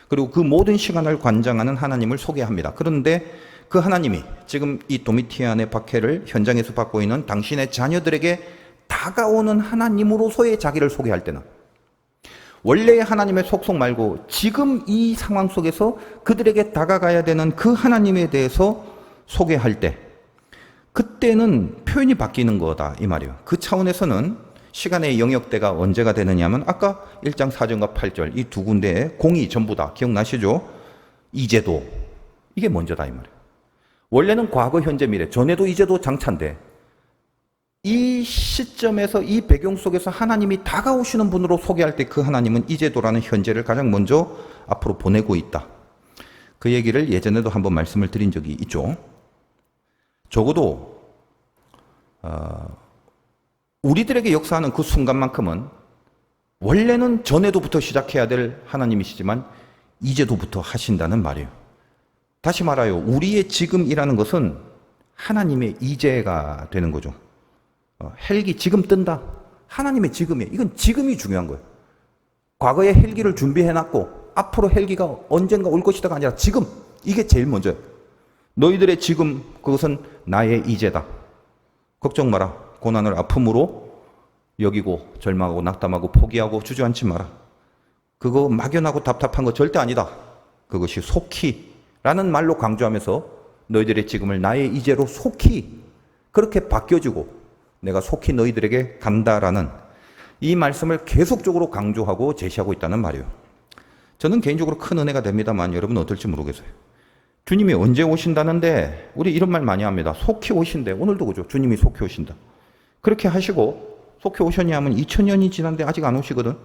그리고 그 모든 시간을 관장하는 하나님을 소개합니다. 그런데 그 하나님이 지금 이 도미티안의 박해를 현장에서 받고 있는 당신의 자녀들에게 다가오는 하나님으로서의 자기를 소개할 때는 원래의 하나님의 속성 말고 지금 이 상황 속에서 그들에게 다가가야 되는 그 하나님에 대해서 소개할 때 그때는 표현이 바뀌는 거다 이 말이에요. 그 차원에서는 시간의 영역대가 언제가 되느냐면 아까 1장 4절과 8절 이 두 군데의 공이 전부 다 기억나시죠? 이제도 이게 먼저다 이 말이에요. 원래는 과거, 현재, 미래 전에도 이제도 장차인데 이 시점에서 이 배경 속에서 하나님이 다가오시는 분으로 소개할 때 그 하나님은 이제도라는 현재를 가장 먼저 앞으로 보내고 있다. 그 얘기를 예전에도 한번 말씀을 드린 적이 있죠. 적어도 우리들에게 역사하는 그 순간만큼은 원래는 전에도부터 시작해야 될 하나님이시지만 이제도부터 하신다는 말이에요. 다시 말하여 우리의 지금이라는 것은 하나님의 이제가 되는 거죠. 헬기 지금 뜬다. 하나님의 지금이에요. 이건 지금이 중요한 거예요. 과거에 헬기를 준비해놨고 앞으로 헬기가 언젠가 올 것이다가 아니라 지금 이게 제일 먼저예요. 너희들의 지금 그것은 나의 이제다. 걱정 마라. 고난을 아픔으로 여기고 절망하고 낙담하고 포기하고 주저앉지 마라. 그거 막연하고 답답한 거 절대 아니다. 그것이 속히 라는 말로 강조하면서 너희들의 지금을 나의 이제로 속히 그렇게 바뀌어지고 내가 속히 너희들에게 간다라는 이 말씀을 계속적으로 강조하고 제시하고 있다는 말이에요. 저는 개인적으로 큰 은혜가 됩니다만 여러분은 어떨지 모르겠어요. 주님이 언제 오신다는데 우리 이런 말 많이 합니다. 속히 오신대. 오늘도 그죠. 주님이 속히 오신다. 그렇게 하시고 속히 오셨냐 하면 2000년이 지났는데 아직 안 오시거든.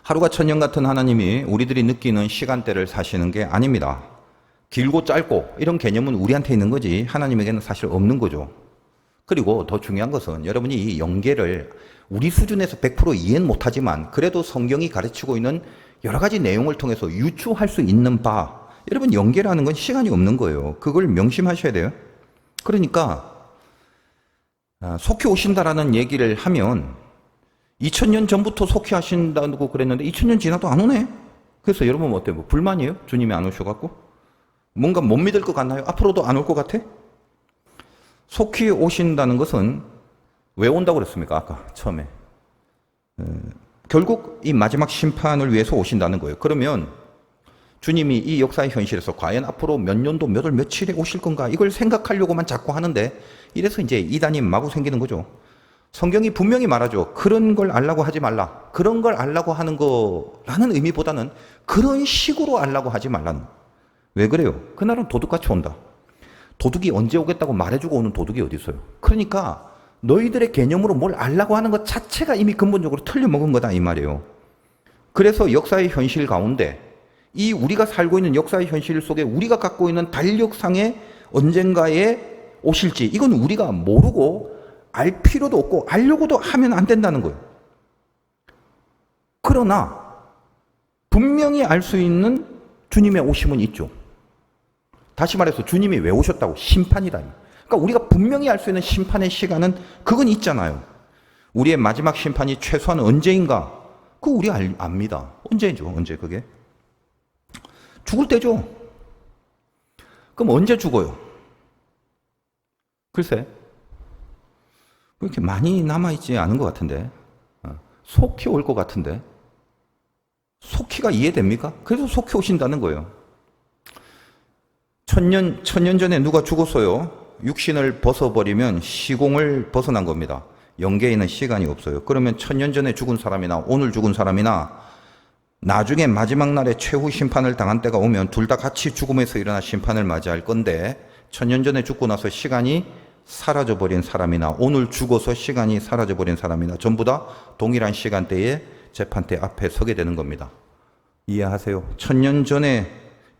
하루가 1000년 같은 하나님이 우리들이 느끼는 시간대를 사시는 게 아닙니다. 길고 짧고 이런 개념은 우리한테 있는 거지 하나님에게는 사실 없는 거죠. 그리고 더 중요한 것은 여러분이 이 연계를 우리 수준에서 100% 이해는 못하지만 그래도 성경이 가르치고 있는 여러 가지 내용을 통해서 유추할 수 있는 바 여러분 연계라는 건 시간이 없는 거예요. 그걸 명심하셔야 돼요. 그러니까 속히 오신다라는 얘기를 하면 2000년 전부터 속히 하신다고 그랬는데 2000년 지나도 안 오네. 그래서 여러분 어때요? 뭐 불만이에요? 주님이 안 오셔갖고? 뭔가 못 믿을 것 같나요? 앞으로도 안 올 것 같아? 속히 오신다는 것은 왜 온다고 그랬습니까? 아까 처음에. 결국 이 마지막 심판을 위해서 오신다는 거예요. 그러면 주님이 이 역사의 현실에서 과연 앞으로 몇 년도 몇 월 며칠에 오실 건가 이걸 생각하려고만 자꾸 하는데, 이래서 이제 이단이 마구 생기는 거죠. 성경이 분명히 말하죠. 그런 걸 알라고 하지 말라. 그런 걸 알라고 하는 거라는 의미보다는 그런 식으로 알라고 하지 말라는. 왜 그래요? 그날은 도둑같이 온다. 도둑이 언제 오겠다고 말해주고 오는 도둑이 어디 있어요? 그러니까 너희들의 개념으로 뭘 알라고 하는 것 자체가 이미 근본적으로 틀려먹은 거다 이 말이에요. 그래서 역사의 현실 가운데 이 우리가 살고 있는 역사의 현실 속에 우리가 갖고 있는 달력상에 언젠가에 오실지 이건 우리가 모르고 알 필요도 없고 알려고도 하면 안 된다는 거예요. 그러나 분명히 알 수 있는 주님의 오심은 있죠. 다시 말해서 주님이 왜 오셨다고? 심판이다. 그러니까 우리가 분명히 알 수 있는 심판의 시간은 그건 있잖아요. 우리의 마지막 심판이 최소한 언제인가? 그거 우리 압니다. 언제죠? 언제 그게? 죽을 때죠. 그럼 언제 죽어요? 글쎄, 그렇게 많이 남아있지 않은 것 같은데, 속히 올 것 같은데, 속히가 이해됩니까? 그래서 속히 오신다는 거예요. 천년 전에 누가 죽었어요? 육신을 벗어버리면 시공을 벗어난 겁니다. 영계에는 시간이 없어요. 그러면 천년 전에 죽은 사람이나 오늘 죽은 사람이나 나중에 마지막 날에 최후 심판을 당한 때가 오면 둘 다 같이 죽음에서 일어나 심판을 맞이할 건데, 천년 전에 죽고 나서 시간이 사라져버린 사람이나 오늘 죽어서 시간이 사라져버린 사람이나 전부 다 동일한 시간대에 재판대 앞에 서게 되는 겁니다. 이해하세요? 천년 전에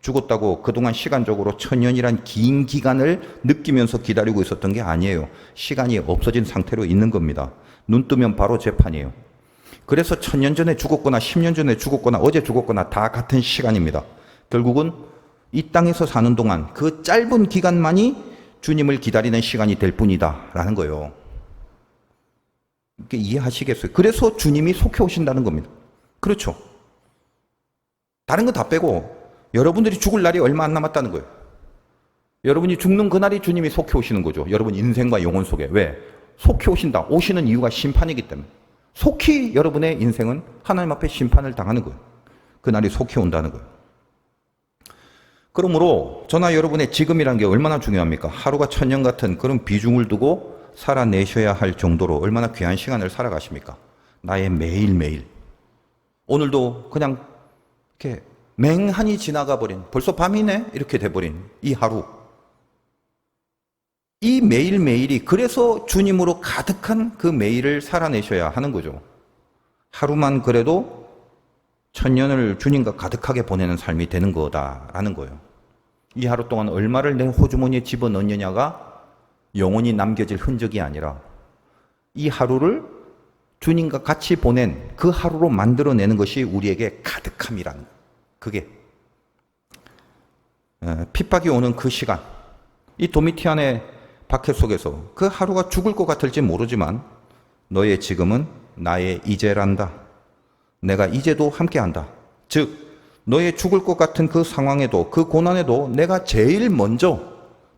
죽었다고 그동안 시간적으로 천년이란 긴 기간을 느끼면서 기다리고 있었던 게 아니에요. 시간이 없어진 상태로 있는 겁니다. 눈 뜨면 바로 재판이에요. 그래서 천년 전에 죽었거나 10년 전에 죽었거나 어제 죽었거나 다 같은 시간입니다. 결국은 이 땅에서 사는 동안 그 짧은 기간만이 주님을 기다리는 시간이 될 뿐이다 라는 거예요. 이렇게 이해하시겠어요? 그래서 주님이 속해 오신다는 겁니다. 그렇죠. 다른 거 다 빼고 여러분들이 죽을 날이 얼마 안 남았다는 거예요. 여러분이 죽는 그날이 주님이 속해 오시는 거죠. 여러분 인생과 영혼 속에. 왜? 속해 오신다. 오시는 이유가 심판이기 때문에. 속히 여러분의 인생은 하나님 앞에 심판을 당하는 거예요. 그날이 속해 온다는 거예요. 그러므로 저나 여러분의 지금이라는 게 얼마나 중요합니까? 하루가 천년 같은 그런 비중을 두고 살아내셔야 할 정도로 얼마나 귀한 시간을 살아가십니까? 나의 매일매일. 오늘도 그냥 이렇게 맹한이 지나가 버린, 벌써 밤이네? 이렇게 돼버린 이 하루. 이 매일매일이 그래서 주님으로 가득한 그 매일을 살아내셔야 하는 거죠. 하루만 그래도 천년을 주님과 가득하게 보내는 삶이 되는 거다라는 거예요. 이 하루 동안 얼마를 내 호주머니에 집어넣느냐가 영원히 남겨질 흔적이 아니라 이 하루를 주님과 같이 보낸 그 하루로 만들어내는 것이 우리에게 가득함이라는 거예요. 그게 핍박이 오는 그 시간, 이 도미티안의 박해 속에서 그 하루가 죽을 것 같을지 모르지만 너의 지금은 나의 이제란다. 내가 이제도 함께한다. 즉 너의 죽을 것 같은 그 상황에도 그 고난에도 내가 제일 먼저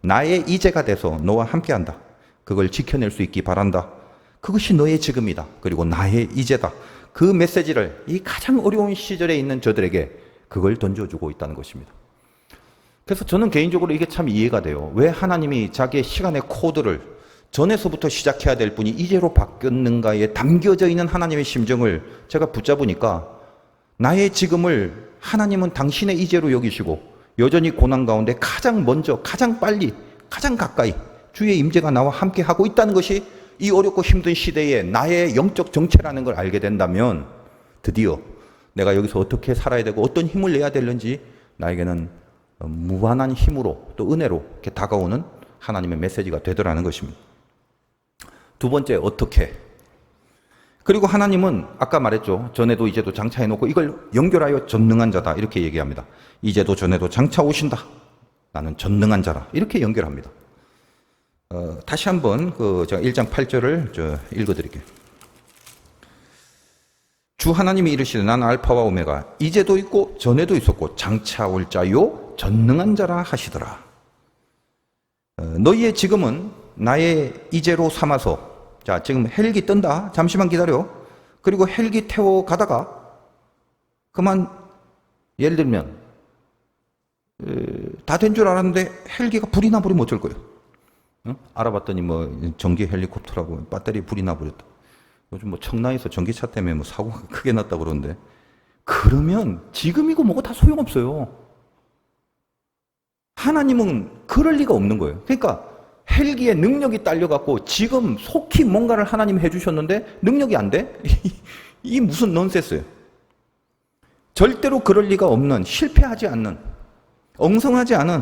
나의 이제가 돼서 너와 함께한다. 그걸 지켜낼 수 있기 바란다. 그것이 너의 지금이다. 그리고 나의 이제다. 그 메시지를 이 가장 어려운 시절에 있는 저들에게 그걸 던져주고 있다는 것입니다. 그래서 저는 개인적으로 이게 참 이해가 돼요. 왜 하나님이 자기의 시간의 코드를 전에서부터 시작해야 될 분이 이제로 바뀌었는가에 담겨져 있는 하나님의 심정을 제가 붙잡으니까 나의 지금을 하나님은 당신의 이제로 여기시고 여전히 고난 가운데 가장 먼저, 가장 빨리, 가장 가까이 주의 임재가 나와 함께 하고 있다는 것이 이 어렵고 힘든 시대에 나의 영적 정체라는 걸 알게 된다면 드디어 내가 여기서 어떻게 살아야 되고 어떤 힘을 내야 되는지 나에게는 무한한 힘으로 또 은혜로 이렇게 다가오는 하나님의 메시지가 되더라는 것입니다. 두 번째, 어떻게? 그리고 하나님은 아까 말했죠. 전에도 이제도 장차해놓고 이걸 연결하여 전능한 자다 이렇게 얘기합니다. 이제도 전에도 장차 오신다. 나는 전능한 자라 이렇게 연결합니다. 다시 한번 제가 1장 8절을 읽어드릴게요. 주 하나님이 이르시되 난 알파와 오메가 이제도 있고 전에도 있었고 장차 올 자요 전능한 자라 하시더라. 너희의 지금은 나의 이제로 삼아서 자, 지금 헬기 뜬다. 잠시만 기다려. 그리고 헬기 태워 가다가 그만 예를 들면 다 된 줄 알았는데 헬기가 불이 나버리면 어쩔 거예요? 응? 알아봤더니 뭐 전기 헬리콥터라고 배터리에 불이 나버렸다. 요즘 뭐 청라에서 전기차 때문에 뭐 사고가 크게 났다 그러는데, 그러면 지금이고 뭐고 다 소용없어요. 하나님은 그럴 리가 없는 거예요. 그러니까 헬기에 능력이 딸려갖고 지금 속히 뭔가를 하나님 해주셨는데 능력이 안 돼? 이 무슨 넌센스예요. 절대로 그럴 리가 없는, 실패하지 않는, 엉성하지 않은,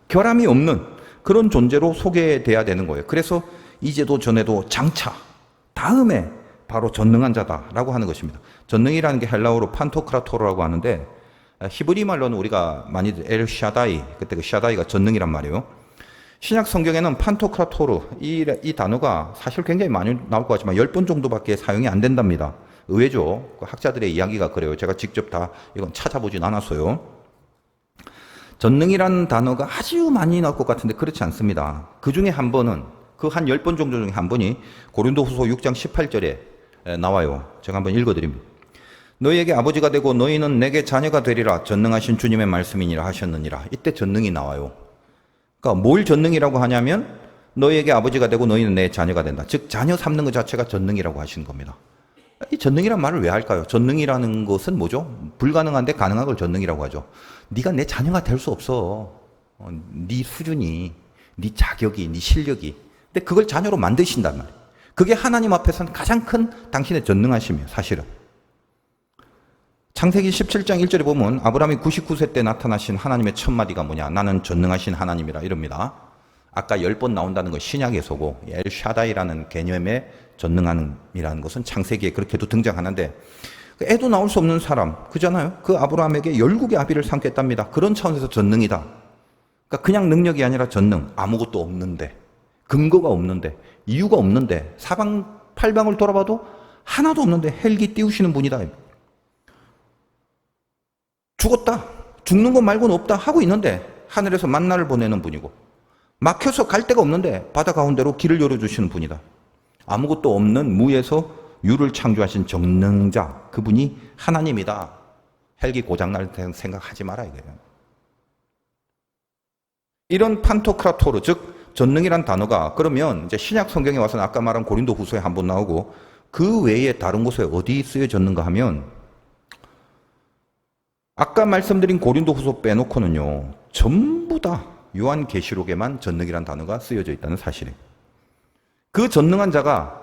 결함이 없는 그런 존재로 소개돼야 되는 거예요. 그래서 이제도 전에도 장차 다음에 바로 전능한 자다라고 하는 것입니다. 전능이라는 게 헬라어로 판토크라토라고 하는데, 히브리 말로는 우리가 많이 엘 샤다이, 그때 그 샤다이가 전능이란 말이에요. 신약 성경에는 판토크라토르, 이 단어가 사실 굉장히 많이 나올 것 같지만 10번 정도밖에 사용이 안 된답니다. 의외죠. 학자들의 이야기가 그래요. 제가 직접 다 이건 찾아보진 않았어요. 전능이라는 단어가 아주 많이 나올 것 같은데 그렇지 않습니다. 그 중에 한 번은, 그 한 10번 정도 중에 한 번이 고린도후서 6장 18절에 나와요. 제가 한번 읽어드립니다. 너희에게 아버지가 되고 너희는 내게 자녀가 되리라 전능하신 주님의 말씀이니라 하셨느니라. 이때 전능이 나와요. 그러니까 뭘 전능이라고 하냐면 너희에게 아버지가 되고 너희는 내 자녀가 된다. 즉 자녀 삼는 것 자체가 전능이라고 하시는 겁니다. 이 전능이란 말을 왜 할까요? 전능이라는 것은 뭐죠? 불가능한데 가능한 걸 전능이라고 하죠. 네가 내 자녀가 될 수 없어. 네 수준이, 네 자격이, 네 실력이. 근데 그걸 자녀로 만드신단 말이에요. 그게 하나님 앞에서는 가장 큰 당신의 전능하심이에요. 사실은. 창세기 17장 1절에 보면 아브라함이 99세 때 나타나신 하나님의 첫 마디가 뭐냐? 나는 전능하신 하나님이라 이럽니다. 아까 10번 나온다는 건 신약에서고 엘 샤다이라는 개념의 전능함이라는 것은 창세기에 그렇게도 등장하는데, 애도 나올 수 없는 사람 그잖아요. 그 아브라함에게 열국의 아비를 삼겠답니다. 그런 차원에서 전능이다. 그러니까 그냥 능력이 아니라 전능. 아무것도 없는데, 근거가 없는데, 이유가 없는데, 사방팔방을 돌아봐도 하나도 없는데 헬기 띄우시는 분이다. 죽었다, 죽는 것 말고는 없다 하고 있는데 하늘에서 만나를 보내는 분이고, 막혀서 갈 데가 없는데 바다 가운데로 길을 열어주시는 분이다. 아무것도 없는 무에서 유를 창조하신 전능자, 그분이 하나님이다. 헬기 고장날 생각하지 마라 이거예요. 이런 판토크라토르, 즉 전능이란 단어가 그러면 이제 신약 성경에 와서는 아까 말한 고린도 후서에 한 번 나오고, 그 외에 다른 곳에 어디 쓰여졌는가 하면, 아까 말씀드린 고린도 후서 빼놓고는요 전부 다 요한계시록에만 전능이란 단어가 쓰여져 있다는 사실이에요. 그 전능한 자가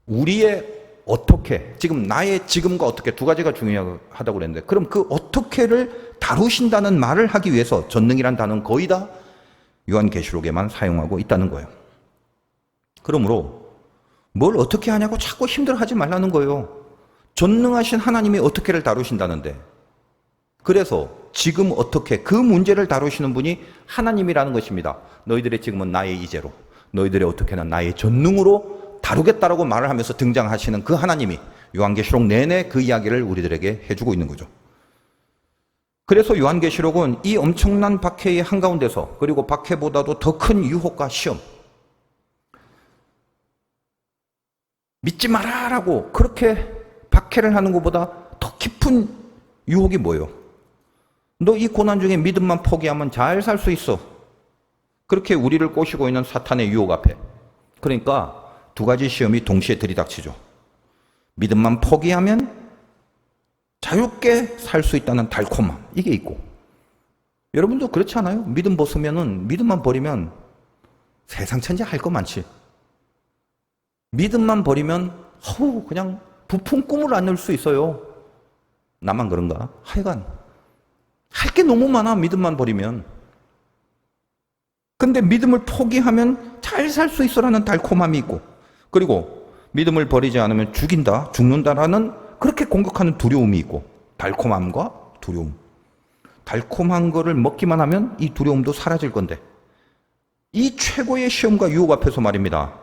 우리의 어떻게, 지금 나의 지금과 어떻게 두 가지가 중요하다고 그랬는데, 그럼 그 어떻게를 다루신다는 말을 하기 위해서 전능이란 단어는 거의 다 요한계시록에만 사용하고 있다는 거예요. 그러므로 뭘 어떻게 하냐고 자꾸 힘들어하지 말라는 거예요. 전능하신 하나님이 어떻게를 다루신다는데, 그래서 지금 어떻게 그 문제를 다루시는 분이 하나님이라는 것입니다. 너희들의 지금은 나의 이제로, 너희들의 어떻게는 나의 전능으로 다루겠다라고 말을 하면서 등장하시는 그 하나님이 요한계시록 내내 그 이야기를 우리들에게 해주고 있는 거죠. 그래서 요한계시록은 이 엄청난 박해의 한가운데서, 그리고 박해보다도 더 큰 유혹과 시험, 믿지 마라라고 그렇게 박해를 하는 것보다 더 깊은 유혹이 뭐예요? 너 이 고난 중에 믿음만 포기하면 잘 살 수 있어. 그렇게 우리를 꼬시고 있는 사탄의 유혹 앞에, 그러니까 두 가지 시험이 동시에 들이닥치죠. 믿음만 포기하면 자유롭게 살 수 있다는 달콤함, 이게 있고, 여러분도 그렇지 않아요? 믿음 벗으면은, 믿음만 버리면 세상 천지 할 거 많지. 믿음만 버리면 그냥 부푼 꿈을 안을 수 있어요. 나만 그런가? 하여간 할 게 너무 많아, 믿음만 버리면. 근데 믿음을 포기하면 잘 살 수 있어라는 달콤함이 있고, 그리고 믿음을 버리지 않으면 죽인다, 죽는다라는 그렇게 공격하는 두려움이 있고, 달콤함과 두려움. 달콤한 거를 먹기만 하면 이 두려움도 사라질 건데, 이 최고의 시험과 유혹 앞에서 말입니다,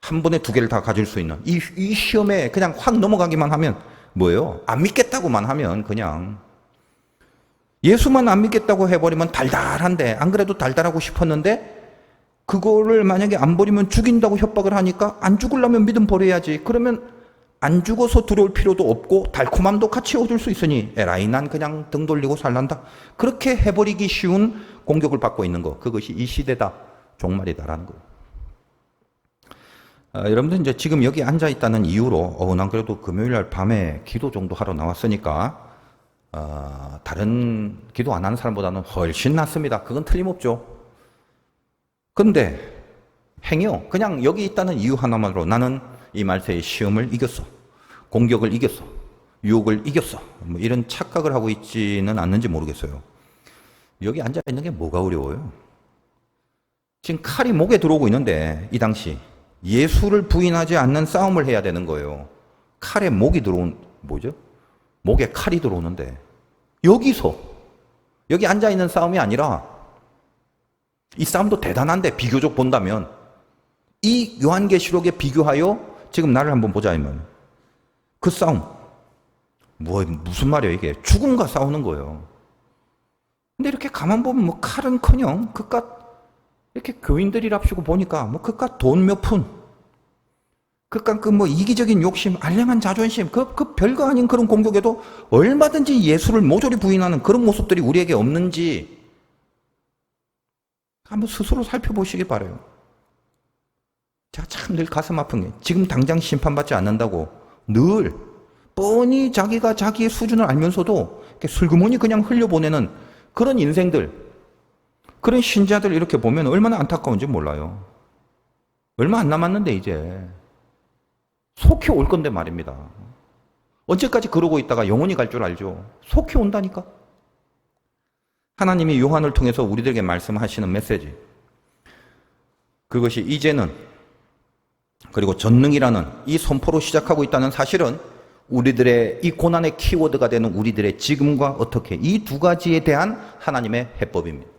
한 번에 두 개를 다 가질 수 있는 이 시험에 그냥 확 넘어가기만 하면 뭐예요? 안 믿겠다고만 하면, 그냥 예수만 안 믿겠다고 해버리면 달달한데, 안 그래도 달달하고 싶었는데 그거를 만약에 안 버리면 죽인다고 협박을 하니까 안 죽으려면 믿음 버려야지. 그러면 안 죽어서 들어올 필요도 없고 달콤함도 같이 얻을 수 있으니 에라이 난 그냥 등 돌리고 살란다. 그렇게 해버리기 쉬운 공격을 받고 있는 거. 그것이 이 시대다. 종말이다라는 거예요. 여러분들 이제 지금 여기 앉아 있다는 이유로 난 그래도 금요일 날 밤에 기도 정도 하러 나왔으니까 다른 기도 안 하는 사람보다는 훨씬 낫습니다. 그건 틀림없죠. 근데 행여 그냥 여기 있다는 이유 하나만으로 나는 이 말세의 시험을 이겼어. 공격을 이겼어. 유혹을 이겼어. 뭐 이런 착각을 하고 있지는 않는지 모르겠어요. 여기 앉아 있는 게 뭐가 어려워요? 지금 칼이 목에 들어오고 있는데 이 당시 예수를 부인하지 않는 싸움을 해야 되는 거예요. 칼에 목이 들어온 뭐죠? 목에 칼이 들어오는데 여기서 여기 앉아 있는 싸움이 아니라 이 싸움도 대단한데 비교적 본다면 이 요한계시록에 비교하여 지금 나를 한번 보자 이면 그 싸움 무슨 말이에요 이게? 죽음과 싸우는 거예요. 근데 이렇게 가만 보면 뭐 칼은커녕 그깟 이렇게 교인들이랍시고 보니까 뭐 그깟 돈 몇 푼, 그깟 그 뭐 이기적인 욕심, 알량한 자존심, 그 별거 아닌 그런 공격에도 얼마든지 예수를 모조리 부인하는 그런 모습들이 우리에게 없는지 한번 스스로 살펴보시기 바라요. 제가 참 늘 가슴 아픈 게 지금 당장 심판받지 않는다고 늘 뻔히 자기가 자기의 수준을 알면서도 이렇게 슬그머니 그냥 흘려보내는 그런 인생들, 그런 신자들 이렇게 보면 얼마나 안타까운지 몰라요. 얼마 안 남았는데 이제 속히 올 건데 말입니다. 언제까지 그러고 있다가 영원히 갈 줄 알죠. 속히 온다니까. 하나님이 요한을 통해서 우리들에게 말씀하시는 메시지, 그것이 이제는 그리고 전능이라는 이 선포로 시작하고 있다는 사실은 우리들의 이 고난의 키워드가 되는 우리들의 지금과 어떻게, 이 두 가지에 대한 하나님의 해법입니다.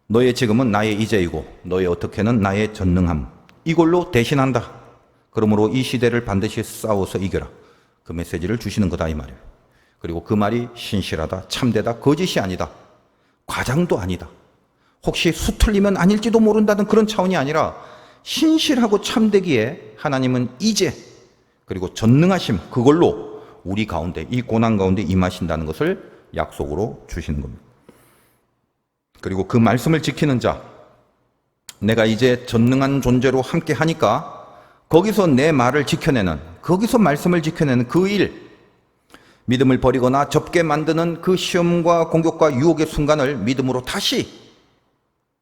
너의 지금은 나의 이제이고 너의 어떻게는 나의 전능함, 이걸로 대신한다. 그러므로 이 시대를 반드시 싸워서 이겨라. 그 메시지를 주시는 거다 이 말이에요. 그리고 그 말이 신실하다, 참되다, 거짓이 아니다, 과장도 아니다, 혹시 수틀리면 아닐지도 모른다는 그런 차원이 아니라 신실하고 참되기에 하나님은 이제 그리고 전능하심, 그걸로 우리 가운데 이 고난 가운데 임하신다는 것을 약속으로 주시는 겁니다. 그리고 그 말씀을 지키는 자, 내가 이제 전능한 존재로 함께 하니까 거기서 내 말을 지켜내는, 거기서 말씀을 지켜내는 그 일, 믿음을 버리거나 접게 만드는 그 시험과 공격과 유혹의 순간을 믿음으로 다시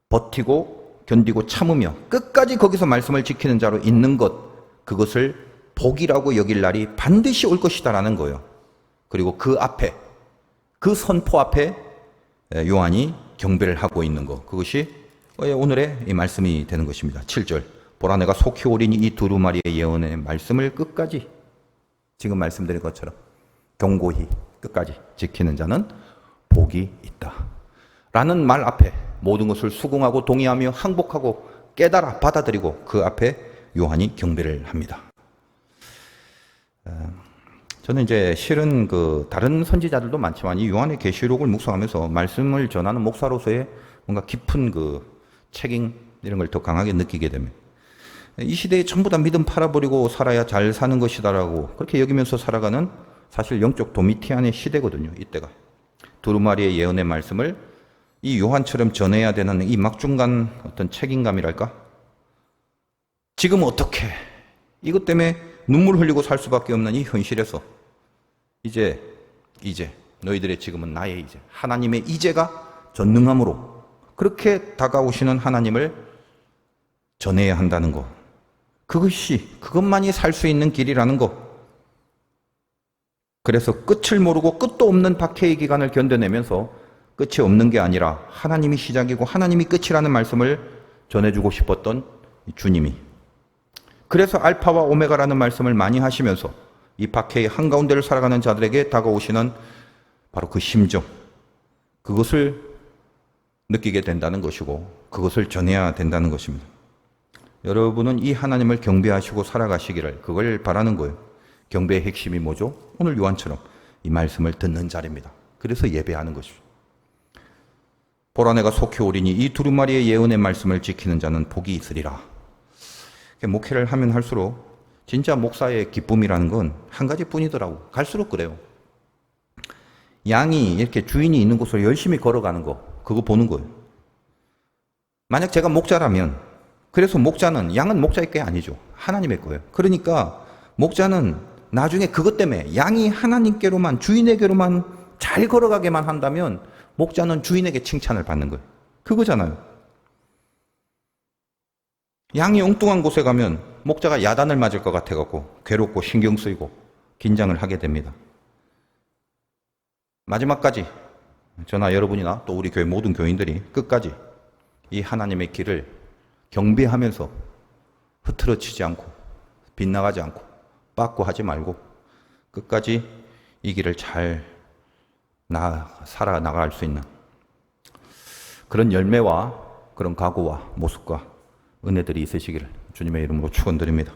버티고 견디고 참으며 끝까지 거기서 말씀을 지키는 자로 있는 것, 그것을 복이라고 여길 날이 반드시 올 것이다라는 거예요. 그리고 그 앞에, 그 선포 앞에 요한이 경배를 하고 있는 것, 그것이 오늘의 이 말씀이 되는 것입니다. 7절, 보라 내가 속히 오리니 이 두루마리의 예언의 말씀을 끝까지, 지금 말씀드린 것처럼 경고히 끝까지 지키는 자는 복이 있다 라는 말 앞에 모든 것을 수긍하고 동의하며 항복하고 깨달아 받아들이고 그 앞에 요한이 경배를 합니다. 저는 이제 실은 다른 선지자들도 많지만 이 요한의 계시록을 묵상하면서 말씀을 전하는 목사로서의 뭔가 깊은 책임 이런 걸 더 강하게 느끼게 됩니다. 이 시대에 전부 다 믿음 팔아버리고 살아야 잘 사는 것이다라고 그렇게 여기면서 살아가는 사실 영적 도미티안의 시대거든요. 이때가 두루마리의 예언의 말씀을 이 요한처럼 전해야 되는 이 막중간 어떤 책임감이랄까? 지금 어떻게 이것 때문에 눈물 흘리고 살 수밖에 없는 이 현실에서 이제 너희들의 지금은 나의 이제, 하나님의 이제가 전능함으로 그렇게 다가오시는 하나님을 전해야 한다는 것, 그것만이 살 수 있는 길이라는 것. 그래서 끝을 모르고 끝도 없는 박해의 기간을 견뎌내면서 끝이 없는 게 아니라 하나님이 시작이고 하나님이 끝이라는 말씀을 전해주고 싶었던 주님이, 그래서 알파와 오메가라는 말씀을 많이 하시면서 이 박해의 한가운데를 살아가는 자들에게 다가오시는 바로 그 심정, 그것을 느끼게 된다는 것이고 그것을 전해야 된다는 것입니다. 여러분은 이 하나님을 경배하시고 살아가시기를, 그걸 바라는 거예요. 경배의 핵심이 뭐죠? 오늘 요한처럼 이 말씀을 듣는 자리입니다. 그래서 예배하는 것이죠. 보라 내가 속히 오리니 이 두루마리의 예언의 말씀을 지키는 자는 복이 있으리라. 목회를 하면 할수록 진짜 목사의 기쁨이라는 건 한 가지뿐이더라고. 갈수록 그래요. 양이 이렇게 주인이 있는 곳을 열심히 걸어가는 거, 그거 보는 거예요. 만약 제가 목자라면, 그래서 목자는, 양은 목자의 게 아니죠. 하나님의 거예요. 그러니까 목자는 나중에 그것 때문에 양이 하나님께로만, 주인에게로만 잘 걸어가게만 한다면 목자는 주인에게 칭찬을 받는 거예요. 그거잖아요. 양이 엉뚱한 곳에 가면 목자가 야단을 맞을 것 같아갖고 괴롭고 신경 쓰이고 긴장을 하게 됩니다. 마지막까지 저나 여러분이나 또 우리 교회 모든 교인들이 끝까지 이 하나님의 길을 경배하면서 흐트러치지 않고 빗나가지 않고 빠꾸 하지 말고 끝까지 이 길을 잘 살아나갈 수 있는 그런 열매와 그런 각오와 모습과 은혜들이 있으시기를 주님의 이름으로 축원드립니다.